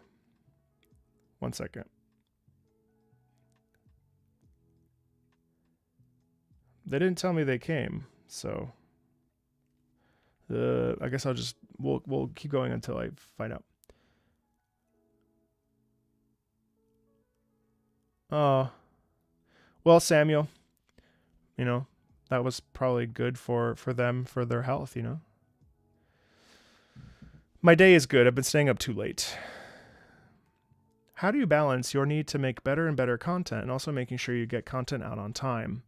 1 second. They didn't tell me they came, so I guess we'll keep going until I find out. Well, Samuel, that was probably good for them, for their health, My day is good. I've been staying up too late. How do you balance your need to make better and better content and also making sure you get content out on time?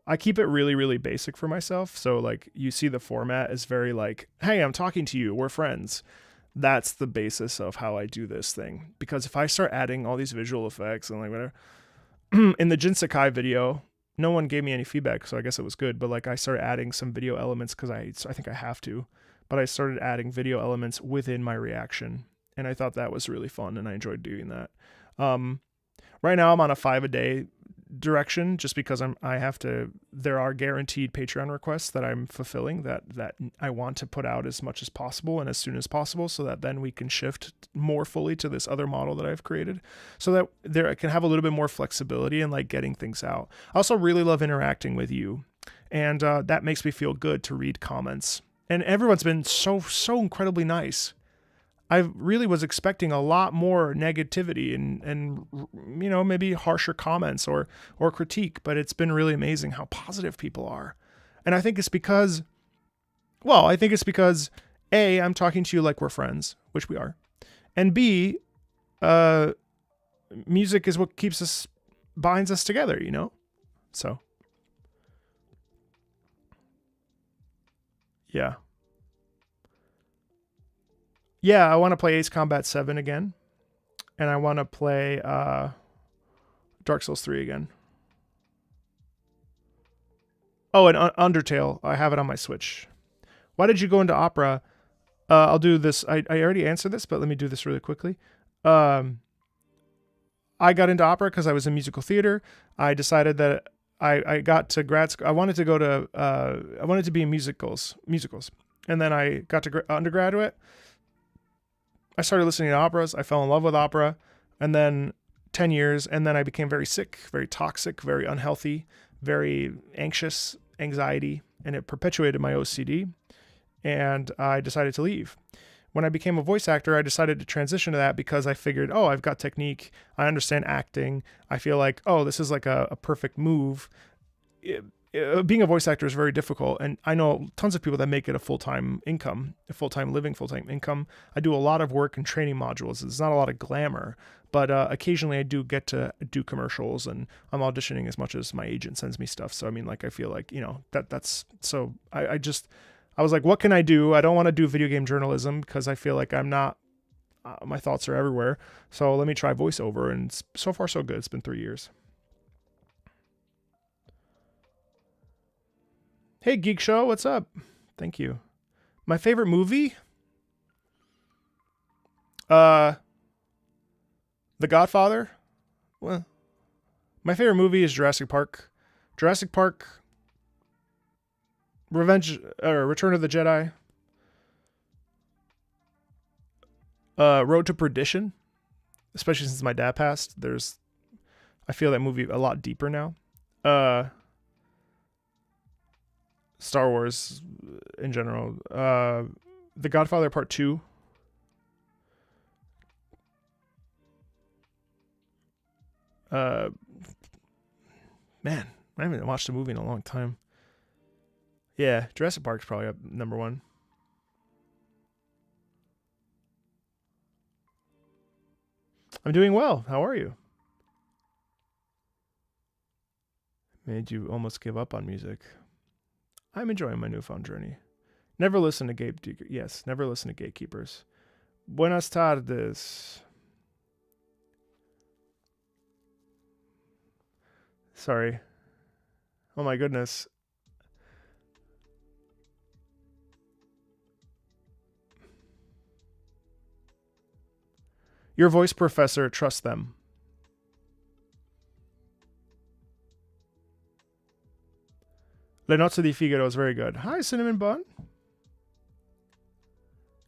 I keep it really, really basic for myself. So like, you see the format is very like, hey, I'm talking to you. We're friends. That's the basis of how I do this thing. Because if I start adding all these visual effects and like whatever, in the Jinsakai video, no one gave me any feedback, so I guess it was good. But like, I started adding some video elements because I think I have to. But I started adding video elements within my reaction, and I thought that was really fun, and I enjoyed doing that. Right now, I'm on a 5-a-day direction just because there are guaranteed Patreon requests that I'm fulfilling that I want to put out as much as possible and as soon as possible, so that then we can shift more fully to this other model that I've created, so that there I can have a little bit more flexibility in like getting things out. I also really love interacting with you, and that makes me feel good to read comments. and everyone's been so incredibly nice. I really was expecting a lot more negativity and maybe harsher comments or critique, but it's been really amazing how positive people are. And I think it's because A, I'm talking to you like we're friends, which we are. And B, music is what binds us together, So, yeah. Yeah, I want to play Ace Combat 7 again. And I want to play Dark Souls 3 again. Oh, and Undertale. I have it on my Switch. Why did you go into opera? I'll do this. I already answered this, but let me do this really quickly. I got into opera because I was in musical theater. I decided that I got to grad school. I wanted to be in musicals. And then I got to undergraduate. I started listening to operas. I fell in love with opera. And then 10 years. And then I became very sick, very toxic, very unhealthy, very anxious, anxiety. And it perpetuated my OCD. And I decided to leave. When I became a voice actor, I decided to transition to that because I figured, I've got technique. I understand acting. I feel like, this is like a perfect move. Being a voice actor is very difficult. And I know tons of people that make it a full-time income, a full-time living, full-time income. I do a lot of work and training modules. It's not a lot of glamour, but occasionally I do get to do commercials, and I'm auditioning as much as my agent sends me stuff. So, I mean, like, I feel like, that's, so I was like, what can I do? I don't want to do video game journalism because I feel like I'm not, my thoughts are everywhere. So let me try voiceover. And so far, so good. It's been 3 years. Hey, Geek Show, what's up? Thank you. My favorite movie? The Godfather. Well, my favorite movie is Jurassic Park. Jurassic Park, Return of the Jedi, Road to Perdition, especially since my dad passed. I feel that movie a lot deeper now. Star Wars in general. The Godfather Part 2. Man, I haven't watched a movie in a long time. Yeah, Jurassic Park's probably up number one. I'm doing well. How are you? Made you almost give up on music. I'm enjoying my newfound journey. Never listen to gatekeepers. Buenas tardes. Sorry. Oh my goodness. Your voice professor, trust them. Le Nozze di Figaro is very good. Hi, Cinnamon Bun.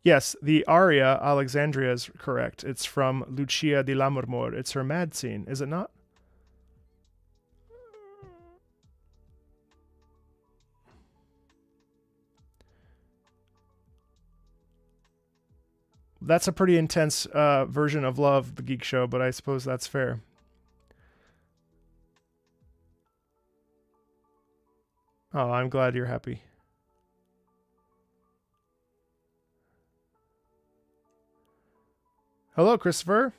Yes, the aria Alexandria is correct. It's from Lucia di Lammermoor. It's her mad scene, is it not? That's a pretty intense version of Love, the Geek Show, but I suppose that's fair. Oh, I'm glad you're happy. Hello, Christopher.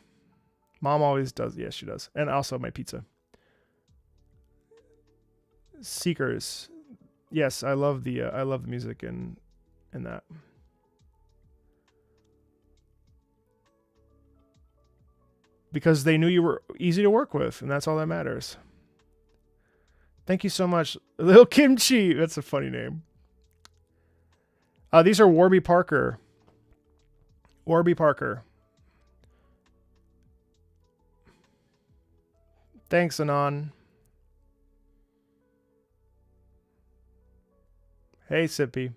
Mom always does. Yes, she does. And also my pizza. Seekers. Yes, I love the music in that. Because they knew you were easy to work with, and that's all that matters. Thank you so much. Little Kimchi. That's a funny name. These are Warby Parker. Warby Parker. Thanks, Anon. Hey, Sippy.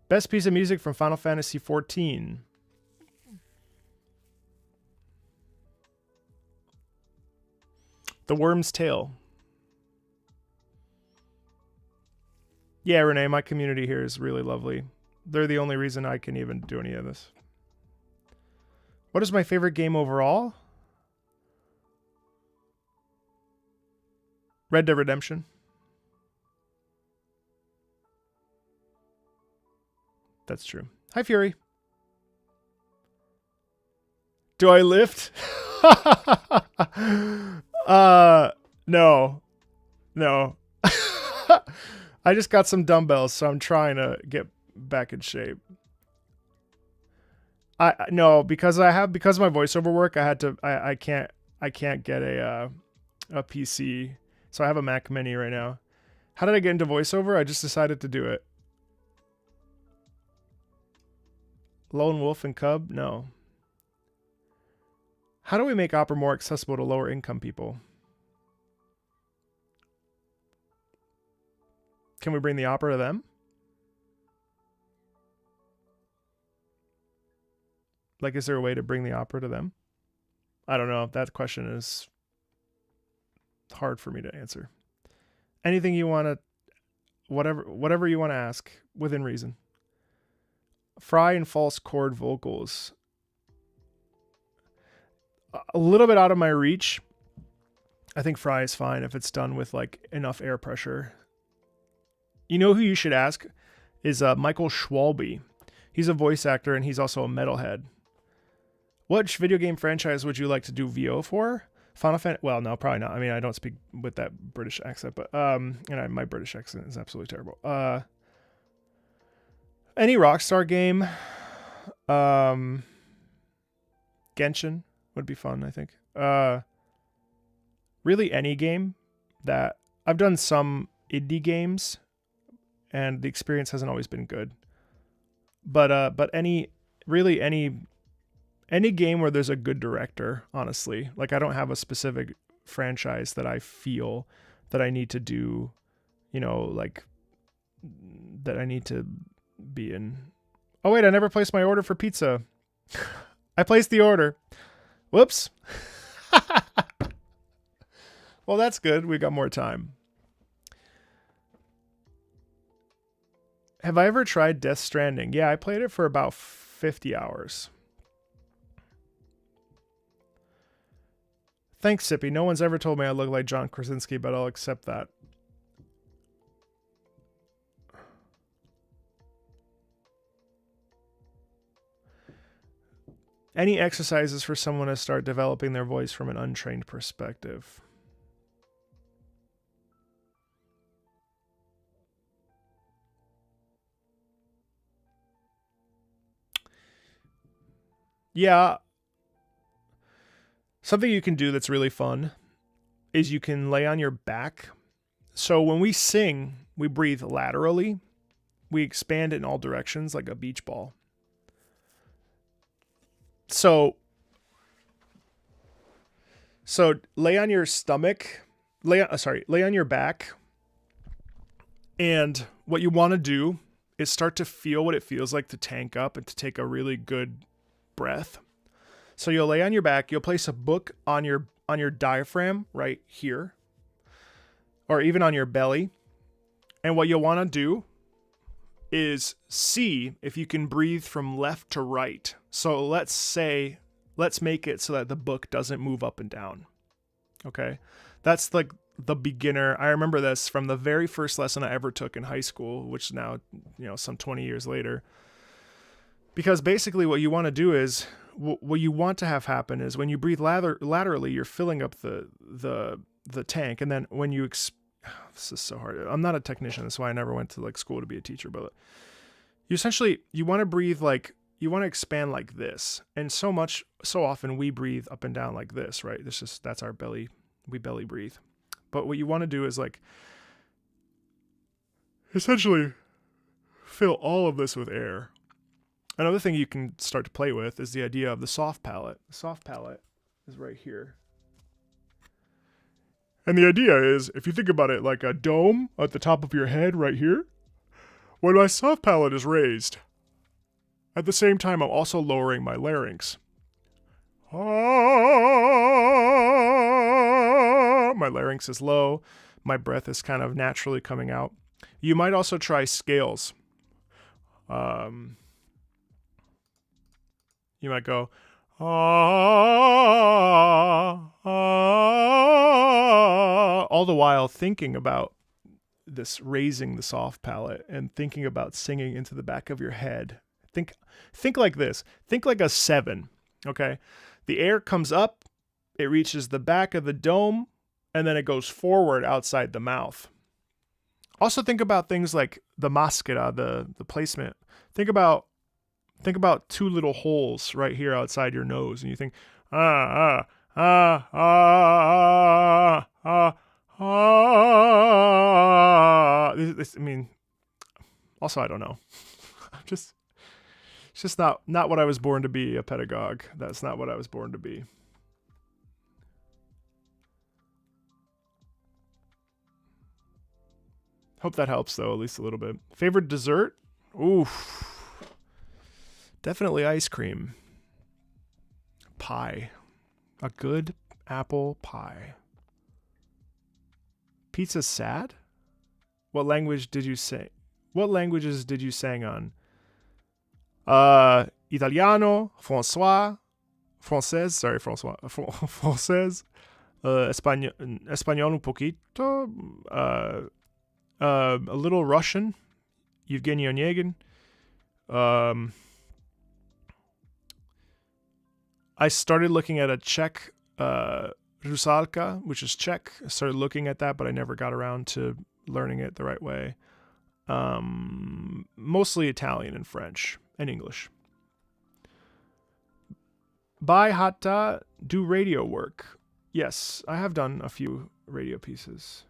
Best piece of music from Final Fantasy XIV. The Worm's Tale. Yeah, Renee, my community here is really lovely. They're the only reason I can even do any of this. What is my favorite game overall? Red Dead Redemption. That's true. Hi, Fury. Do I lift? No. No. I just got some dumbbells, so I'm trying to get back in shape. No, because of my voiceover work, I can't get a PC. So I have a Mac Mini right now. How did I get into voiceover? I just decided to do it. Lone Wolf and Cub? No. How do we make opera more accessible to lower income people? Can we bring the opera to them? Like, is there a way to bring the opera to them? I don't know. That question is hard for me to answer. Anything you want to, whatever you want to ask within reason. Fry and false chord vocals. A little bit out of my reach. I think fry is fine if it's done with like enough air pressure. You know who you should ask is Michael Schwalbe. He's a voice actor and he's also a metalhead. Which video game franchise would you like to do VO for? Final Fantasy? Well, no, probably not. I mean, I don't speak with that British accent, but my British accent is absolutely terrible. Any Rockstar game, Genshin would be fun, I think. Really any game that I've done some indie games, and the experience hasn't always been good. But any game where there's a good director, honestly. Like, I don't have a specific franchise that I feel that I need to do, like that I need to be in. Oh wait, I never placed my order for pizza. I placed the order. Whoops. Well, that's good. We got more time. Have I ever tried Death Stranding? Yeah, I played it for about 50 hours. Thanks, Sippy. No one's ever told me I look like John Krasinski, but I'll accept that. Any exercises for someone to start developing their voice from an untrained perspective? Yeah. Something you can do that's really fun is you can lay on your back. So when we sing, we breathe laterally. We expand it in all directions like a beach ball. So lay on your stomach, lay on your back. And what you want to do is start to feel what it feels like to tank up and to take a really good breath. So you'll lay on your back, you'll place a book on your diaphragm right here, or even on your belly. And what you'll want to do is see if you can breathe from left to right. So let's make it so that the book doesn't move up and down. Okay? That's like the beginner. I remember this from the very first lesson I ever took in high school, which now, some 20 years later. Because basically what you want to do is, what you want to have happen is when you breathe laterally, you're filling up the tank. And then when you, this is so hard. I'm not a technician. That's why I never went to school to be a teacher, but you want to breathe you want to expand like this. And so often we breathe up and down like this, right? That's our belly. We belly breathe. But what you want to do is essentially fill all of this with air. Another thing you can start to play with is the idea of the soft palate. The soft palate is right here. And the idea is, if you think about it like a dome at the top of your head right here, when my soft palate is raised, at the same time I'm also lowering my larynx. My larynx is low. My breath is kind of naturally coming out. You might also try scales. You might go, ah, ah, all the while thinking about this, raising the soft palate and thinking about singing into the back of your head. Think like this. Think like a 7, okay? The air comes up, it reaches the back of the dome, and then it goes forward outside the mouth. Also think about things like the maschera, the placement. Think about 2 little holes right here outside your nose, and you think, ah, ah, ah, ah, ah. I mean, also, I don't know. It's just not what I was born to be, a pedagogue. That's not what I was born to be. Hope that helps, though, at least a little bit. Favorite dessert? Oof. Definitely ice cream. Pie. A good apple pie. Pizza sad? What language did you say? What languages did you sing on? Italiano, Français, Español un poquito, a little Russian, Evgeny Onegin. I started looking at a Czech Rusalka, which is Czech. I started looking at that, but I never got around to learning it the right way. Mostly Italian and French and English. By Hatta, do radio work. Yes, I have done a few radio pieces.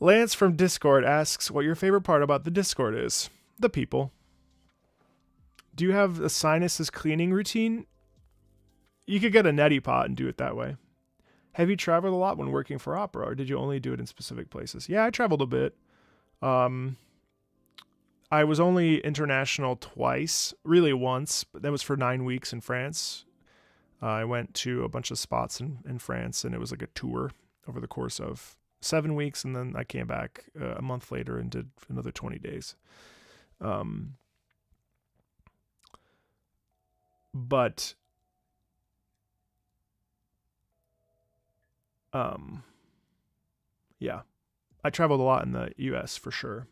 Lance from Discord asks what your favorite part about the Discord is. The people. Do you have a sinuses cleaning routine? You could get a neti pot and do it that way. Have you traveled a lot when working for opera, or did you only do it in specific places? Yeah, I traveled a bit. I was only international twice, really once, but that was for 9 weeks in France. I went to a bunch of spots in France, and it was like a tour over the course of 7 weeks, and then I came back a month later and did another 20 days. Yeah, I traveled a lot in the US for sure.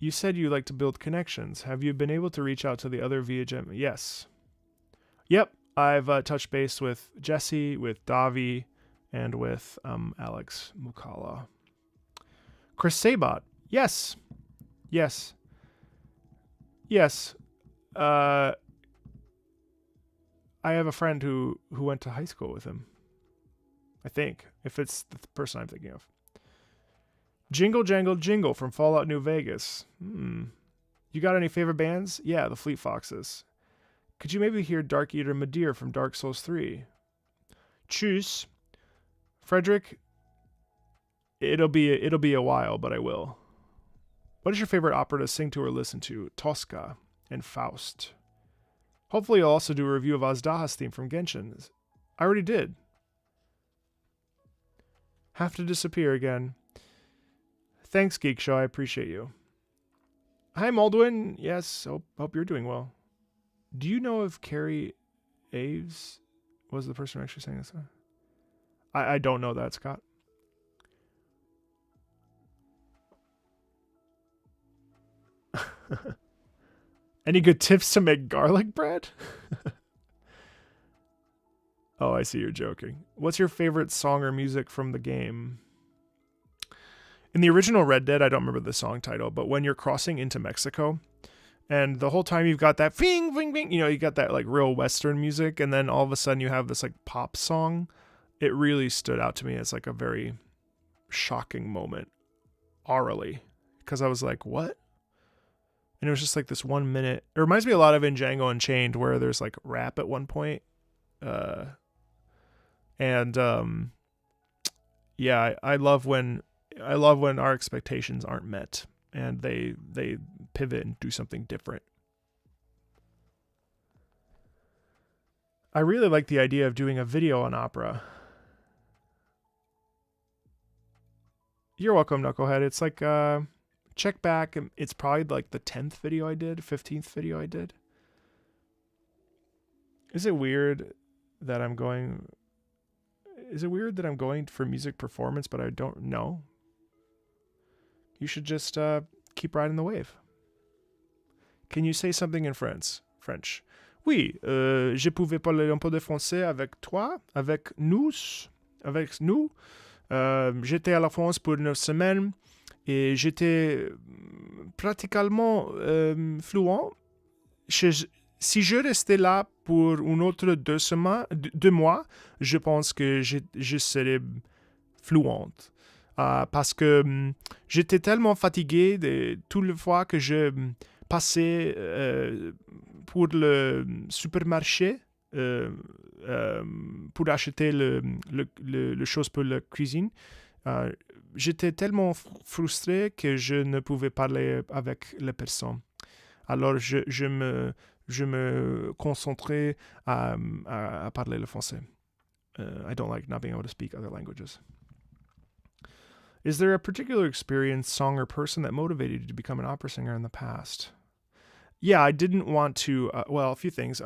You said you like to build connections. Have you been able to reach out to the other via Gem? Yes. Yep. I've touched base with Jesse, with Davi, and with Alex Mukala. Chris Sabot. Yes. Yes. Yes. I have a friend who went to high school with him. I think, if it's the person I'm thinking of. Jingle Jangle Jingle from Fallout New Vegas. You got any favorite bands? Yeah, the Fleet Foxes. Could you maybe hear Dark Eater Madir from Dark Souls 3? Tschüss. Frederick, it'll be a while, but I will. What is your favorite opera to sing to or listen to? Tosca and Faust. Hopefully you'll also do a review of Azdaha's theme from Genshin. I already did. Have to disappear again. Thanks, Geek Show. I appreciate you. Hi, Moldwin. Yes, hope you're doing well. Do you know if Carrie Aves was the person actually saying this? I don't know that, Scott. Any good tips to make garlic bread? Oh, I see you're joking. What's your favorite song or music from the game? In the original Red Dead, I don't remember the song title, but when you're crossing into Mexico, and the whole time you've got that fing, fing, fing, you got that like real Western music, and then all of a sudden you have this like pop song. It really stood out to me as like a very shocking moment, aurally, because I was like, what? And it was just like this 1 minute. It reminds me a lot of in Django Unchained, where there's like rap at one point. Yeah, I love when our expectations aren't met and they pivot and do something different. I really like the idea of doing a video on opera. You're welcome, Knucklehead. It's like, check back. It's probably like the 10th video I did, 15th video I did. Is it weird that I'm going for music performance, but I don't know? You should just keep riding the wave. Can you say something in French? Oui, je pouvais parler un peu de français avec toi, avec nous. J'étais à la France pour 9 semaines et j'étais pratiquement fluent. Si je restais là pour une autre 2 mois, je pense que je serais fluente. Parce que j'étais tellement fatigué de toutes les fois que je passais pour le supermarché pour acheter le chose pour la cuisine. J'étais tellement frustré que je ne pouvais parler avec les personnes. Alors je me concentrais à parler le français. I don't like not being able to speak other languages. Is there a particular experience, song, or person that motivated you to become an opera singer in the past? Yeah, I didn't want to. Well, a few things.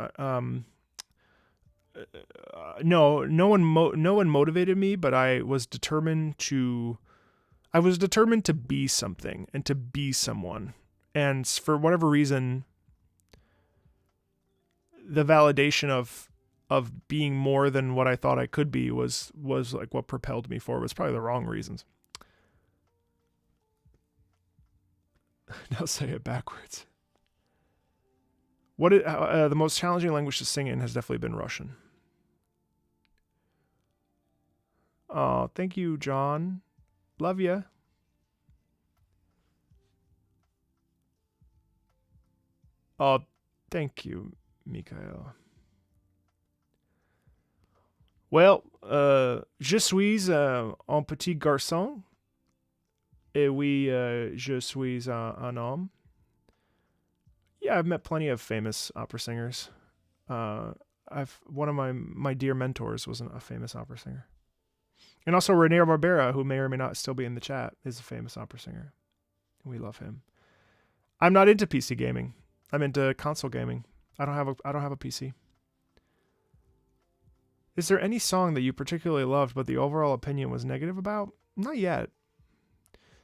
No one motivated me, but I was determined to be something and to be someone. And for whatever reason, the validation of being more than what I thought I could be was like what propelled me forward. It's probably the wrong reasons. Now say it backwards. The most challenging language to sing in has definitely been Russian. Oh, thank you, John. Love ya. Oh, thank you, Mikhail. Well, je suis un petit garçon. Et oui, je suis un homme. Yeah, I've met plenty of famous opera singers. One of my dear mentors was a famous opera singer. And also Rene Barbera, who may or may not still be in the chat, is a famous opera singer. We love him. I'm not into PC gaming. I'm into console gaming. I don't have a PC. Is there any song that you particularly loved but the overall opinion was negative about? Not yet.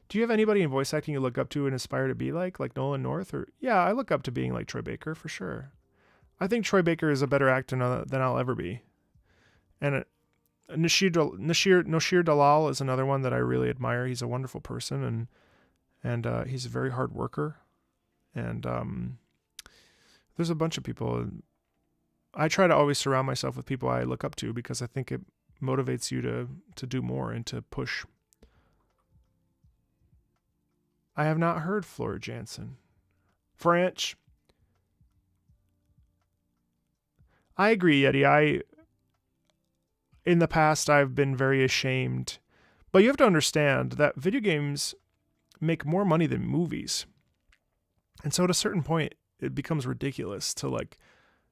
Do you have anybody in voice acting you look up to and aspire to be like Nolan North? Or yeah, I look up to being like Troy Baker for sure. I think Troy Baker is a better actor than I'll ever be. And Noshir Dalal is another one that I really admire. He's a wonderful person and he's a very hard worker. And there's a bunch of people. I try to always surround myself with people I look up to because I think it motivates you to do more and to push. I have not heard Flora Jansen. French. I agree, Yeti. In the past, I've been very ashamed. But you have to understand that video games make more money than movies. And so at a certain point, it becomes ridiculous to like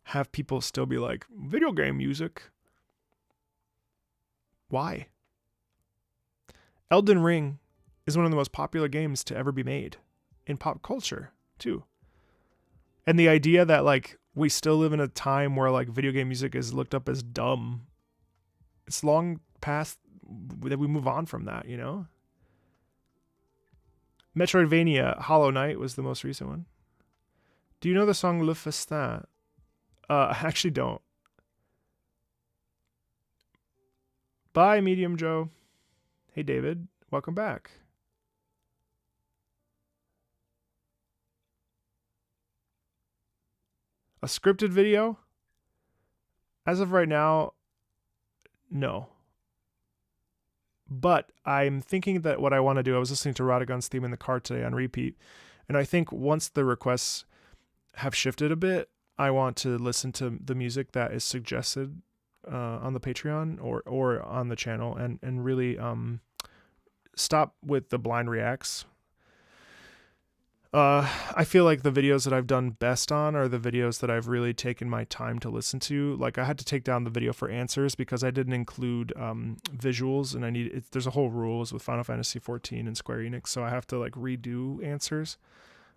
have people still be like, video game music? Why? Elden Ring is one of the most popular games to ever be made in pop culture, too. And the idea that like we still live in a time where like video game music is looked up as dumb, it's long past that we move on from that, you know? Metroidvania Hollow Knight was the most recent one. Do you know the song Le Festin? I actually don't. Bye, Medium Joe. Hey, David. Welcome back. A scripted video? As of right now, no. But I'm thinking that what I want to do, I was listening to Radagon's theme in the car today on repeat, and I think once the requests have shifted a bit, I want to listen to the music that is suggested on the Patreon or on the channel and really stop with the blind reacts. I feel like the videos that I've done best on are the videos that I've really taken my time to listen to. Like I had to take down the video for answers because I didn't include visuals, and there's a whole rules with Final Fantasy 14 and Square Enix, so I have to like redo answers.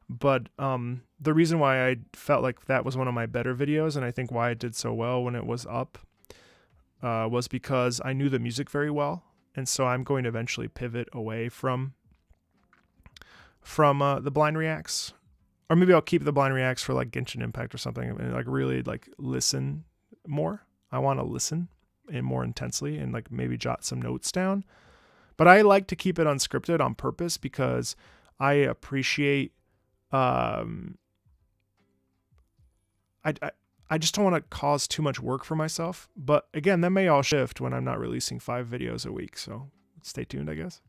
But the reason why I felt like that was one of my better videos, and I think why it did so well when it was up, was because I knew the music very well, and so I'm going to eventually pivot away from the blind reacts, or maybe I'll keep the blind reacts for like Genshin Impact or something, and like really like listen more. I want to listen and more intensely, and like maybe jot some notes down. But I like to keep it unscripted on purpose because I appreciate. I just don't want to cause too much work for myself. But again, that may all shift when I'm not releasing 5 videos a week. So stay tuned, I guess.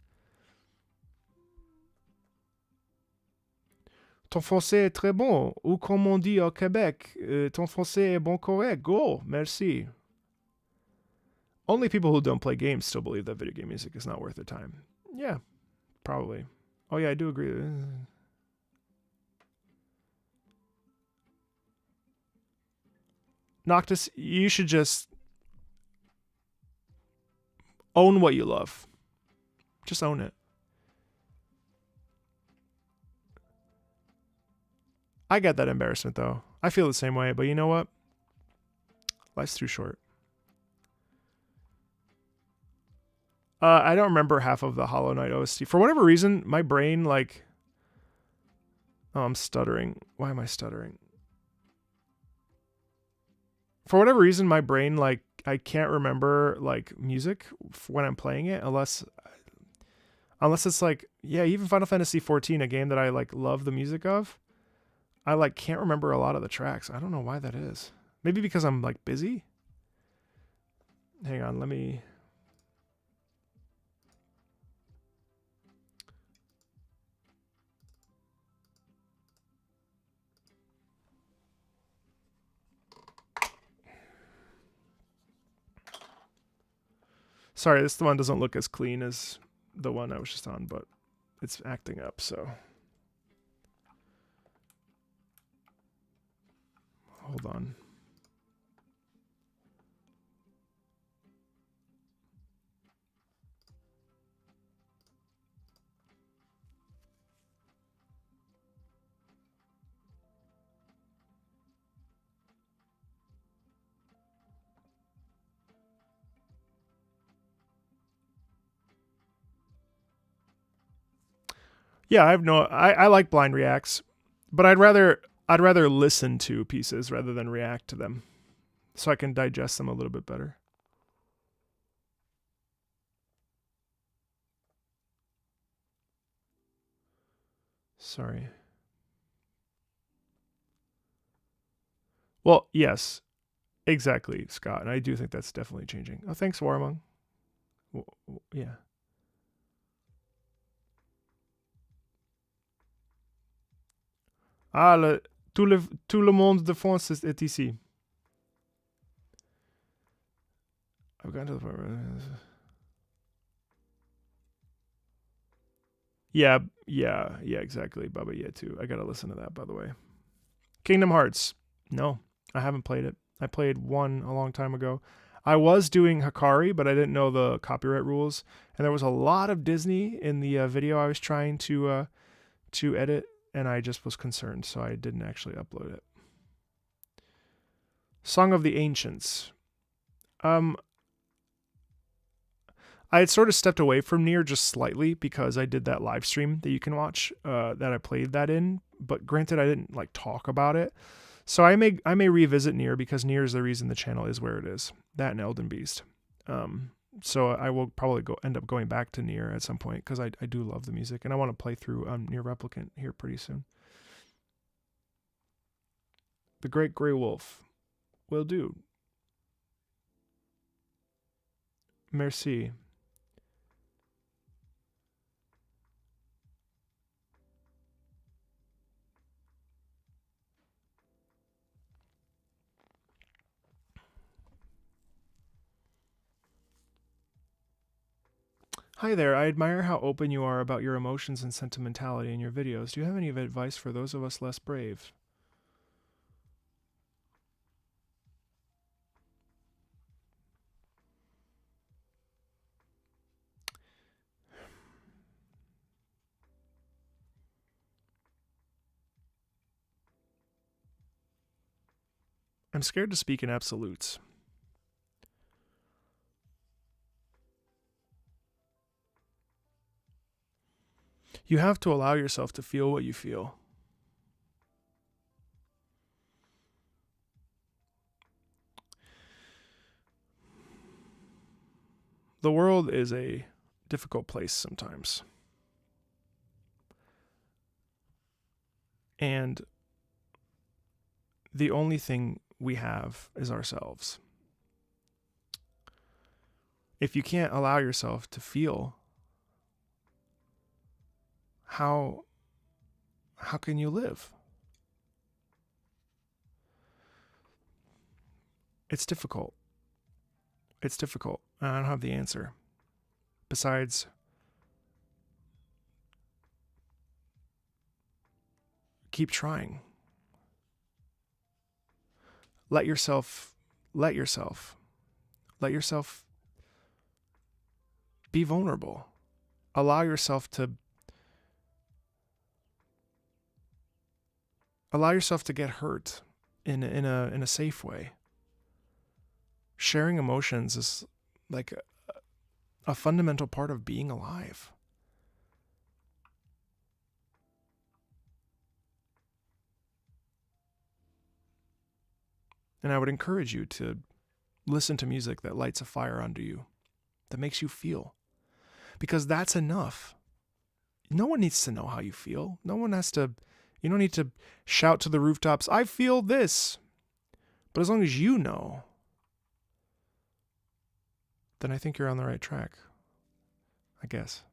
Ton français est très bon. Ou comme on dit au Québec, ton français est bon correct. Go, merci. Only people who don't play games still believe that video game music is not worth their time. Yeah, probably. Oh yeah, I do agree. Noctis, you should just own what you love. Just own it. I get that embarrassment though. I feel the same way, but you know what? Life's too short. I don't remember half of the Hollow Knight OST. For whatever reason, my brain like... Oh, I'm stuttering. Why am I stuttering? For whatever reason, my brain like I can't remember like music when I'm playing it unless it's like, yeah, even Final Fantasy 14, a game that I like love the music of, I like can't remember a lot of the tracks. I don't know why that is. Maybe because I'm like busy. Hang on, let me... Sorry, this one doesn't look as clean as the one I was just on, but it's acting up, so... Hold on. Yeah, I like blind reacts, but I'd rather listen to pieces rather than react to them, so I can digest them a little bit better. Sorry. Well, yes, exactly, Scott, and I do think that's definitely changing. Oh, thanks, Warmong. Yeah. Ah, tout le monde de France est ici. I've gotten to the point where... Yeah, exactly. Baba Yeah too. I gotta listen to that, by the way. Kingdom Hearts. No, I haven't played it. I played one a long time ago. I was doing Hikari, but I didn't know the copyright rules, and there was a lot of Disney in the video I was trying to edit, and I just was concerned, so I didn't actually upload it. Song of the Ancients. I had sort of stepped away from Nier just slightly because I did that live stream that you can watch that I played that in. But granted, I didn't like talk about it, so I may revisit Nier because Nier is the reason the channel is where it is. That and Elden Beast. So I will probably end up going back to Nier at some point because I do love the music and I want to play through Nier Replicant here pretty soon. The Great Grey Wolf. Will do. Merci. Hi there, I admire how open you are about your emotions and sentimentality in your videos. Do you have any advice for those of us less brave? I'm scared to speak in absolutes. You have to allow yourself to feel what you feel. The world is a difficult place sometimes. And the only thing we have is ourselves. If you can't allow yourself to feel, how can you live? It's difficult. It's difficult. And I don't have the answer. Besides, keep trying. Let yourself be vulnerable. Allow yourself to get hurt in a safe way. Sharing emotions is like a fundamental part of being alive. And I would encourage you to listen to music that lights a fire under you, that makes you feel. Because that's enough. No one needs to know how you feel. You don't need to shout to the rooftops, I feel this. But as long as you know, then I think you're on the right track, I guess.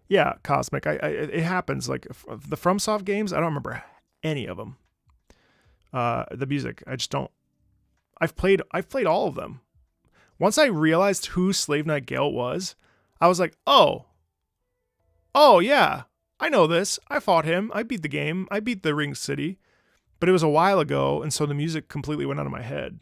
Yeah, Cosmic. It happens. Like the FromSoft games, I don't remember any of them. The music, I just don't. I've played all of them. Once I realized who Slave Knight Gale was, I was like, oh yeah, I know this. I fought him. I beat the game. I beat the Ring City, but it was a while ago, and so the music completely went out of my head.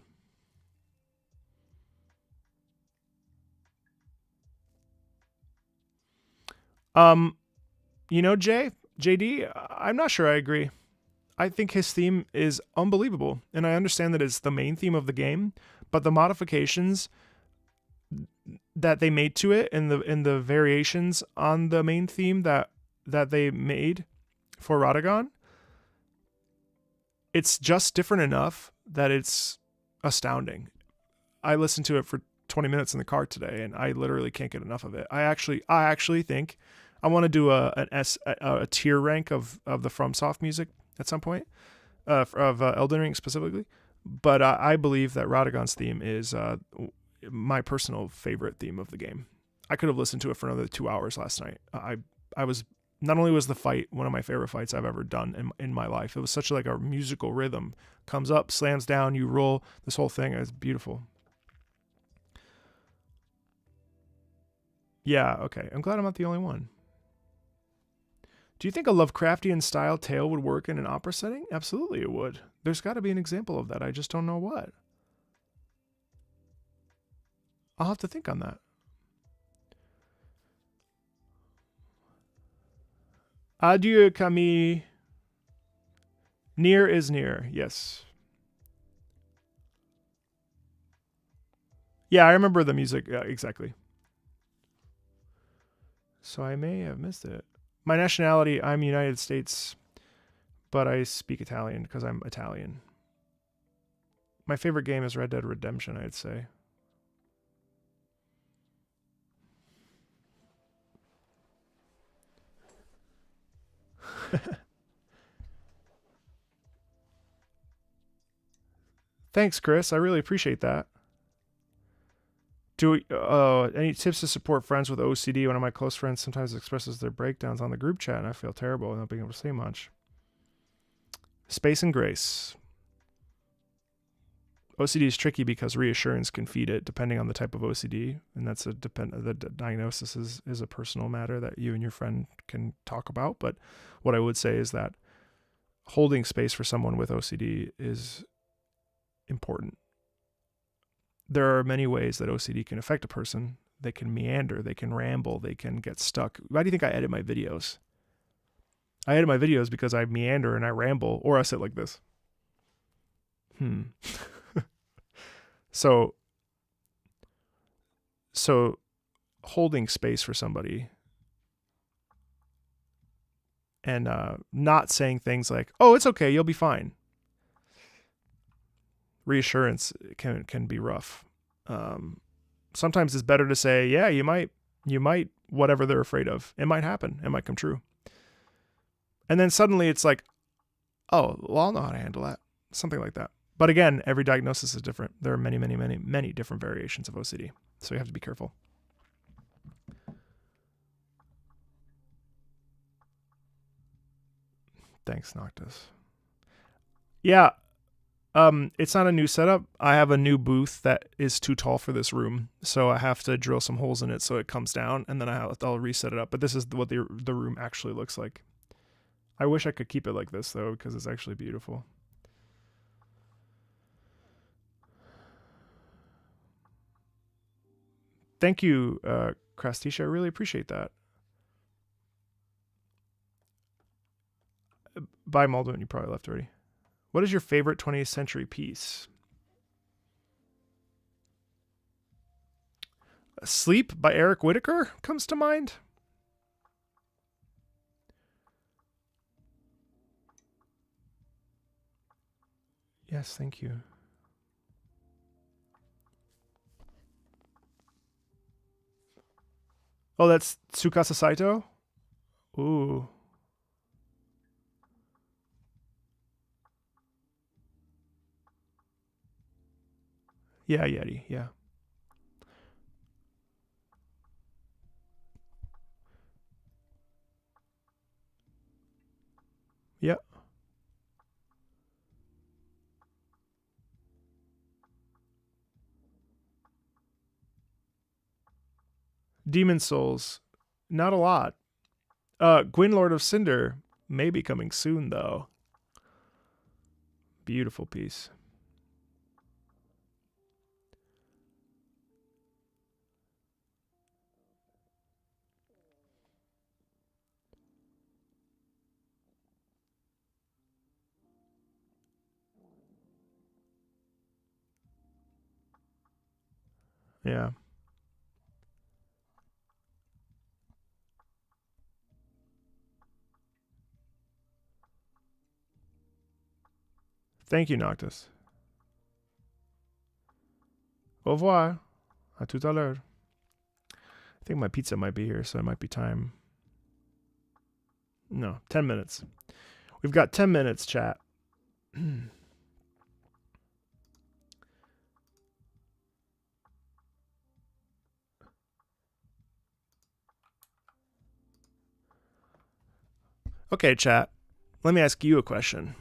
JD, I'm not sure I agree. I think his theme is unbelievable, and I understand that it's the main theme of the game, but the modifications that they made to it and the variations on the main theme that they made for Radagon, it's just different enough that it's astounding. I listened to it for 20 minutes in the car today, and I literally can't get enough of it. I actually think I want to do a tier rank of the FromSoft music at some point, of Elden Ring specifically. But I believe that Radagon's theme is my personal favorite theme of the game. I could have listened to it for another 2 hours last night. I was, not only was the fight one of my favorite fights I've ever done in my life, it was such like a musical rhythm. Comes up, slams down, you roll. This whole thing is beautiful. Yeah, okay. I'm glad I'm not the only one. Do you think a Lovecraftian style tale would work in an opera setting? Absolutely it would. There's got to be an example of that. I just don't know what. I'll have to think on that. Adieu, Camille. Near is near. Yes. Yeah, I remember the music. Exactly. So I may have missed it. My nationality, I'm United States, but I speak Italian because I'm Italian. My favorite game is Red Dead Redemption, I'd say. Thanks, Chris. I really appreciate that. Do any tips to support friends with OCD? One of my close friends sometimes expresses their breakdowns on the group chat, and I feel terrible not being able to say much. Space and grace. OCD is tricky because reassurance can feed it depending on the type of OCD. And that's the diagnosis is a personal matter that you and your friend can talk about. But what I would say is that holding space for someone with OCD is important. There are many ways that OCD can affect a person. They can meander, they can ramble, they can get stuck. Why do you think I edit my videos? I edit my videos because I meander and I ramble, or I sit like this. So holding space for somebody and not saying things like, "Oh, it's okay, you'll be fine." Reassurance can be rough. Sometimes it's better to say, "Yeah, you might, whatever they're afraid of, it might happen, it might come true." And then suddenly it's like, "Oh, well, I'll know how to handle that." Something like that. But again, every diagnosis is different. There are many, many, many, many different variations of OCD. So you have to be careful. Thanks, Noctis. Yeah. It's not a new setup. I have a new booth that is too tall for this room. So I have to drill some holes in it so it comes down, and then I'll reset it up. But this is what the room actually looks like. I wish I could keep it like this, though, because it's actually beautiful. Thank you, Crastisha. I really appreciate that. Bye, Maldwin. You probably left already. What is your favorite 20th century piece? Sleep by Eric Whitacre comes to mind. Yes, thank you. Oh, that's Tsukasa Saito? Ooh. Yeah, Yeti, yeah. Yep. Demon Souls, not a lot. Gwyn Lord of Cinder may be coming soon, though. Beautiful piece. Yeah. Thank you, Noctis. Au revoir. À tout à l'heure. I think my pizza might be here, so it might be time. No, 10 minutes. We've got 10 minutes, chat. Okay, chat. Let me ask you a question.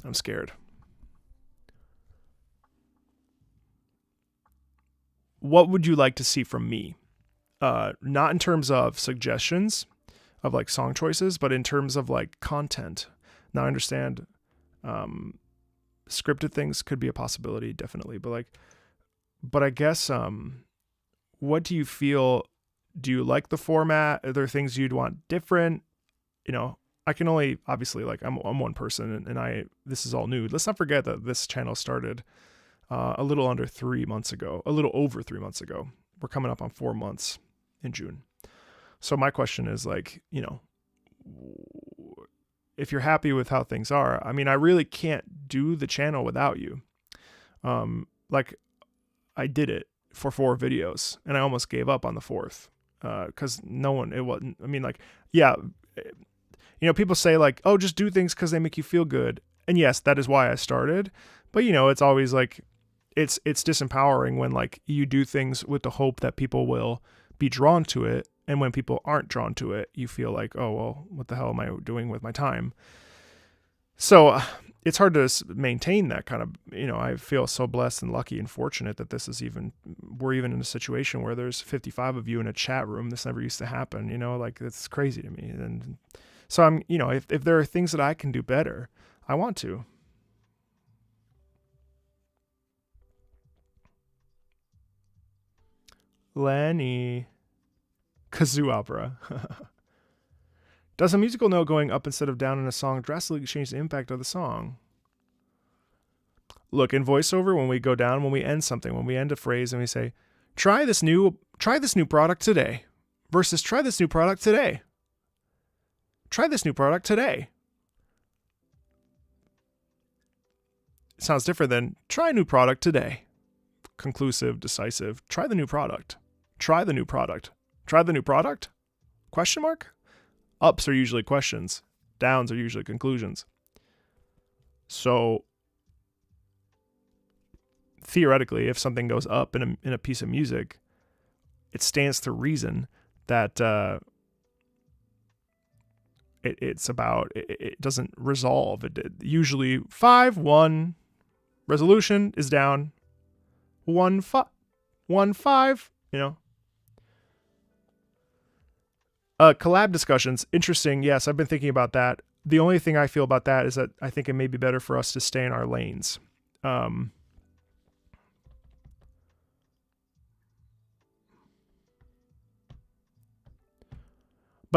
I'm scared. What would you like to see from me? Not in terms of suggestions of like song choices, but in terms of like content. Now I understand scripted things could be a possibility, definitely. But I guess what do you feel? Do you like the format? Are there things you'd want different? You know, I can only obviously like I'm one person and this is all new. Let's not forget that this channel started a little over 3 months ago. We're coming up on 4 months in June. So my question is like, you know, if you're happy with how things are, I mean, I really can't do the channel without you. Like I did it for 4 videos and I almost gave up on the 4th because it wasn't, I mean, like, yeah, you know, people say like, oh, just do things because they make you feel good. And yes, that is why I started. But, you know, it's always like, it's disempowering when like you do things with the hope that people will be drawn to it. And when people aren't drawn to it, you feel like, oh, well, what the hell am I doing with my time? So it's hard to maintain that kind of, I feel so blessed and lucky and fortunate that we're even in a situation where there's 55 of you in a chat room. This never used to happen, like it's crazy to me. And so I'm, if there are things that I can do better, I want to. Lenny. Kazoo opera. Does a musical note going up instead of down in a song drastically change the impact of the song? Look, in voiceover, when we go down, when we end something, when we end a phrase and we say, try this new product today versus try this new product today. Try this new product today. It sounds different than try new product today. Conclusive, decisive. Try the new product. Try the new product. Try the new product? Question mark? Ups are usually questions. Downs are usually conclusions. So theoretically, if something goes up in a piece of music, it stands to reason that it doesn't resolve. It usually 5-1 resolution is down. 1-5, collab discussions, interesting. Yes, I've been thinking about that. The only thing I feel about that is that I think it may be better for us to stay in our lanes. But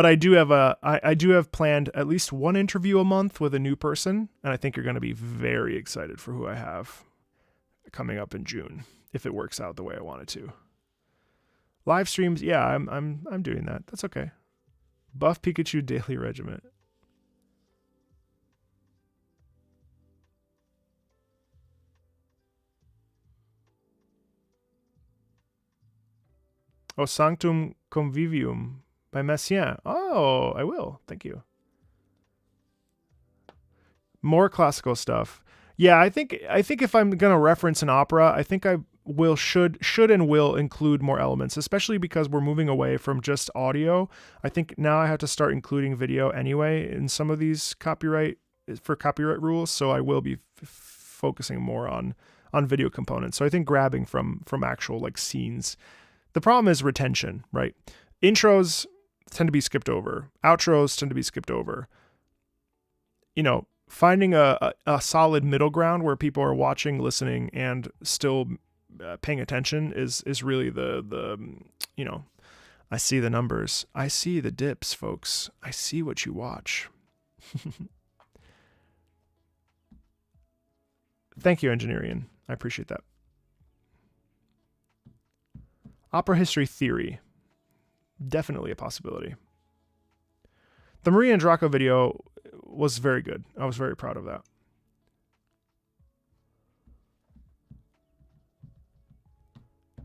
I do have planned at least one interview a month with a new person, and I think you're going to be very excited for who I have coming up in June if it works out the way I want it to. Live streams, yeah, I'm doing that. That's okay. Buff Pikachu Daily Regiment. Oh, Sanctum Convivium by Messiaen. Oh, I will. Thank you. More classical stuff. Yeah, I think if I'm gonna reference an opera, I think I should and will include more elements, especially because we're moving away from just audio. I think now I have to start including video anyway in some of these copyright rules. So I will be focusing more on video components. So I think grabbing from actual like scenes. The problem is retention, right? Intros tend to be skipped over. Outros tend to be skipped over. Finding a solid middle ground where people are watching, listening, and still paying attention is really the I see the numbers. I see the dips, folks. I see what you watch. Thank you, Engineering. I appreciate that. Opera history theory. Definitely a possibility. The Maria Androcco video was very good. I was very proud of that.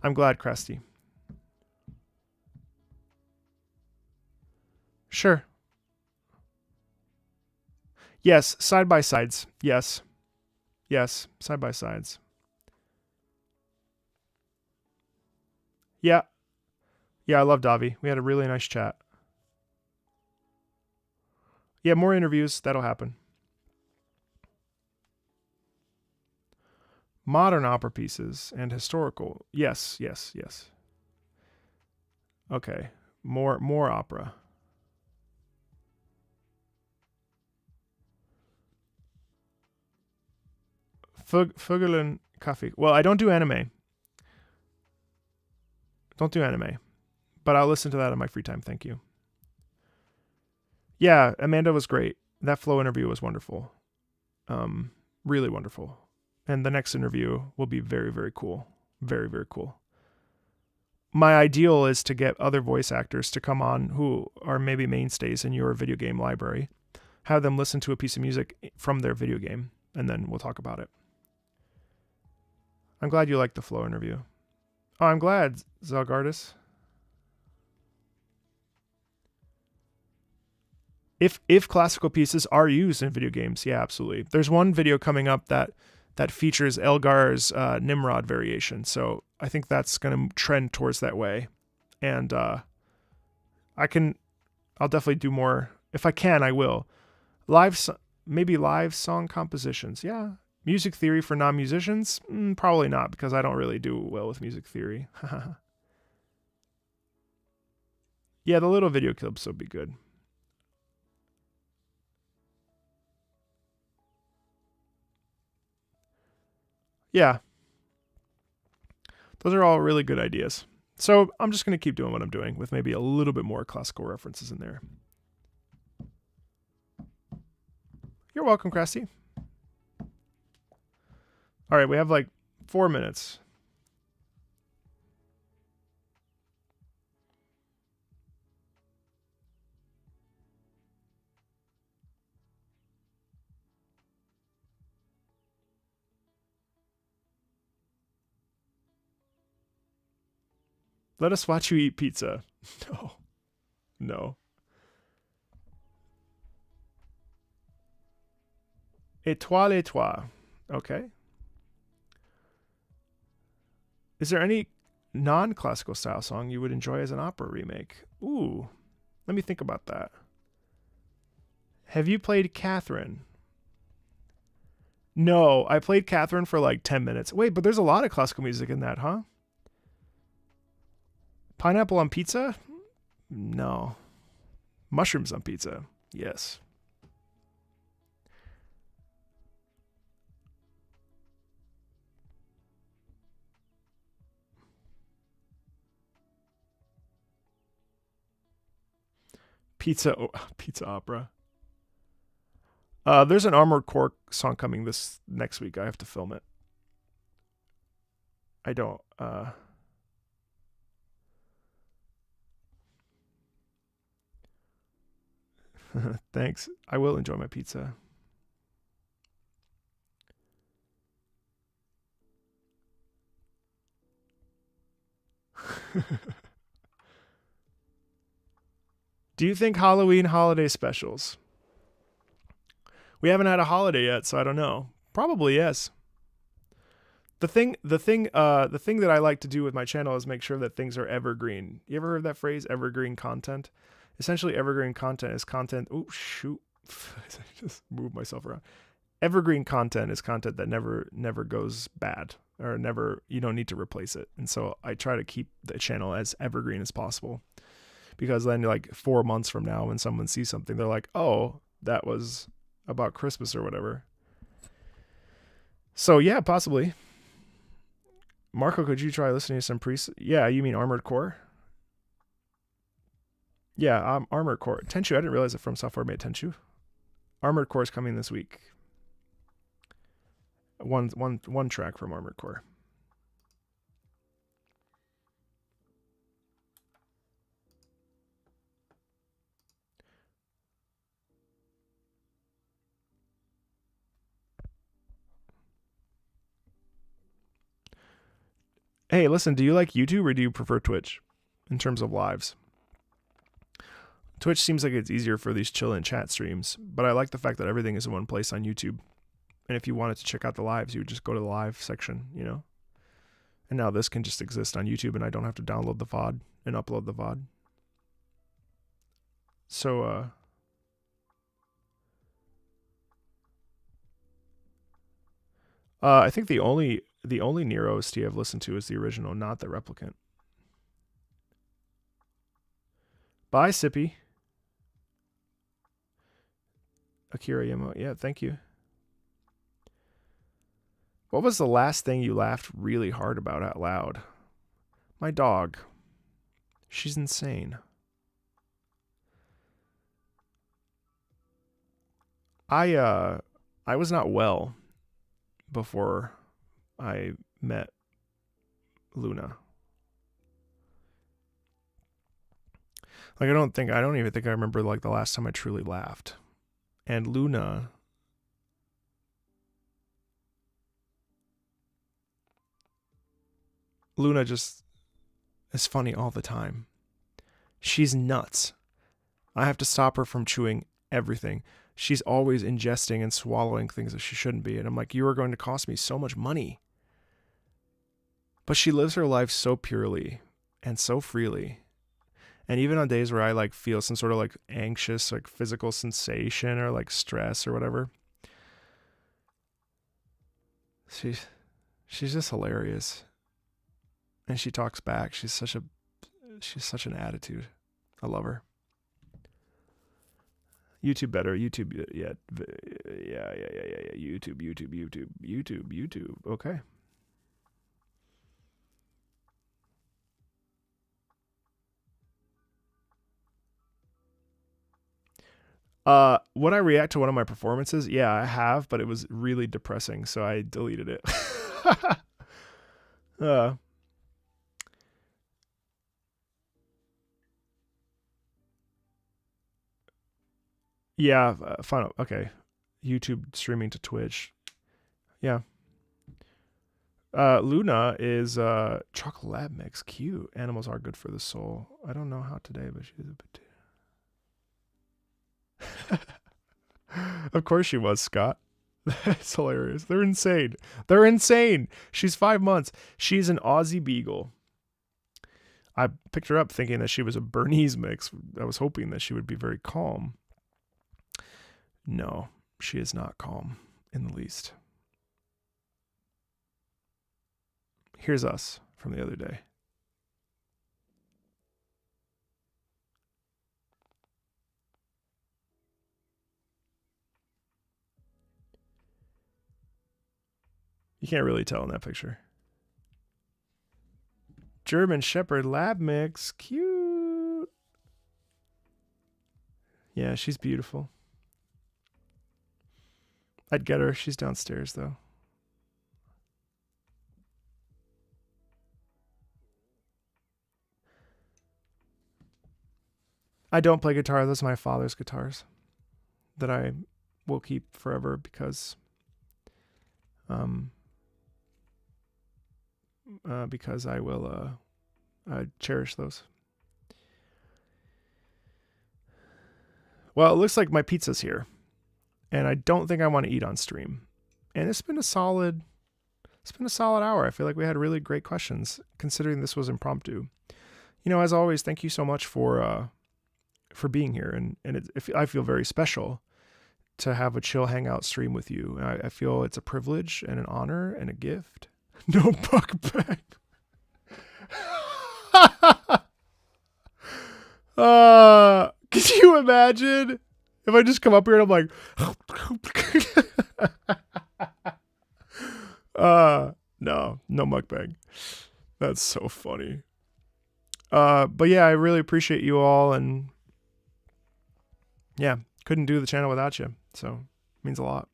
I'm glad, Cresty. Sure. Yes, side by sides. Yes, side by sides. Yeah, I love Davi. We had a really nice chat. Yeah, more interviews. That'll happen. Modern opera pieces and historical. Yes. Okay. More opera. Fugelen Kaffee. Well, I don't do anime. But I'll listen to that in my free time. Thank you. Yeah, Amanda was great. That Flow interview was wonderful. Really wonderful. And the next interview will be very, very cool. Very, very cool. My ideal is to get other voice actors to come on who are maybe mainstays in your video game library. Have them listen to a piece of music from their video game, and then we'll talk about it. I'm glad you liked the Flow interview. Oh, I'm glad, Zelgardis. If classical pieces are used in video games, yeah, absolutely. There's one video coming up that features Elgar's Nimrod variation, so I think that's going to trend towards that way. And I'll definitely do more. If I can, I will. maybe live song compositions. Yeah. Music theory for non-musicians? Probably not, because I don't really do well with music theory. Yeah, the little video clips will be good. Yeah. Those are all really good ideas. So I'm just going to keep doing what I'm doing with maybe a little bit more classical references in there. You're welcome, Crasty. All right, we have like 4 minutes. Let us watch you eat pizza. No. No. Étoile et toi. Okay. Is there any non-classical style song you would enjoy as an opera remake? Ooh. Let me think about that. Have you played Catherine? No, I played Catherine for like 10 minutes. Wait, but there's a lot of classical music in that, huh? Pineapple on pizza? No. Mushrooms on pizza? Yes. Pizza opera. There's an Armored Core song coming this next week. I have to film it. I don't. Thanks. I will enjoy my pizza. Do you think Halloween holiday specials? We haven't had a holiday yet, so I don't know. Probably yes. The thing that I like to do with my channel is make sure that things are evergreen. You ever heard that phrase, evergreen content? Essentially, evergreen content is content. Oh shoot! I just moved myself around. Evergreen content is content that never goes bad, or never, you don't need to replace it. And so I try to keep the channel as evergreen as possible, because then like 4 months from now, when someone sees something, they're like, oh, that was about Christmas or whatever. So yeah, possibly. Marco, could you try listening to some priests? Yeah, you mean Armored Core? Yeah, Armored Core. Tenchu, I didn't realize that FromSoft made Tenchu. Armored Core is coming this week. One track from Armored Core. Hey, listen, do you like YouTube or do you prefer Twitch in terms of lives? Twitch seems like it's easier for these chill and chat streams, but I like the fact that everything is in one place on YouTube. And if you wanted to check out the lives, you would just go to the live section, you know? And now this can just exist on YouTube, and I don't have to download the VOD and upload the VOD. So, I think the only Nero OST I've listened to is the original, not the replicant. Bye, Sippy. Akira Yamo. Yeah, thank you. What was the last thing you laughed really hard about out loud? My dog. She's insane. I was not well before I met Luna. Like I don't even think I remember like the last time I truly laughed. And Luna just is funny all the time. She's nuts. I have to stop her from chewing everything. She's always ingesting and swallowing things that she shouldn't be. And I'm like, you are going to cost me so much money. But she lives her life so purely and so freely. And even on days where I like feel some sort of like anxious, like physical sensation or like stress or whatever, She's just hilarious. And she talks back. She's such an attitude. I love her. YouTube better. YouTube, yeah. YouTube. Okay. Would I react to one of my performances? Yeah, I have, but it was really depressing, so I deleted it. Yeah, final. Okay. YouTube streaming to Twitch. Yeah. Luna is chocolate lab mix. Cute. Animals are good for the soul. I don't know how today, but she's a bit. Of course she was, Scott. That's hilarious. They're insane. They're insane. She's 5 months. She's an Aussie Beagle. I picked her up thinking that she was a Bernese mix. I was hoping that she would be very calm. No, she is not calm in the least. Here's us from the other day. You can't really tell in that picture. German Shepherd lab mix. Cute. Yeah, she's beautiful. I'd get her. She's downstairs, though. I don't play guitar. Those are my father's guitars that I will keep forever because I will cherish those. Well, it looks like my pizza's here, and I don't think I want to eat on stream. And it's been a solid hour. I feel like we had really great questions, considering this was impromptu. You know, as always, thank you so much for being here, and I feel very special to have a chill hangout stream with you. I feel it's a privilege and an honor and a gift. No buck bag. Could you imagine if I just come up here and I'm like, no mukbang. That's so funny. But yeah, I really appreciate you all, and yeah, couldn't do the channel without you. So it means a lot.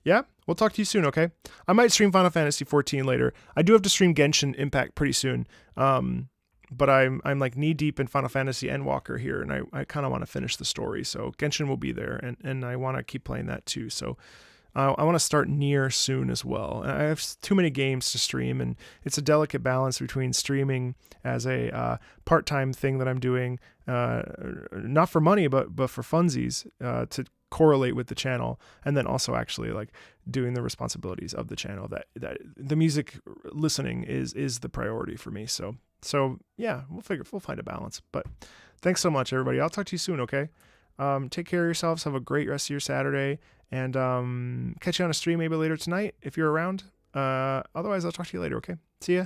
Yeah, we'll talk to you soon, okay? I might stream Final Fantasy 14 later. I do have to stream Genshin Impact pretty soon. But I'm like knee deep in Final Fantasy Endwalker here, and I kind of want to finish the story. So Genshin will be there, and I want to keep playing that too. So I want to start Nier soon as well. I have too many games to stream, and it's a delicate balance between streaming as a part-time thing that I'm doing, not for money, but for funsies, to correlate with the channel, and then also actually like doing the responsibilities of the channel. That the music listening is the priority for me. So yeah, we'll find a balance. But thanks so much, everybody. I'll talk to you soon, okay? Take care of yourselves. Have a great rest of your Saturday, and catch you on a stream maybe later tonight if you're around. Otherwise, I'll talk to you later, okay? See ya.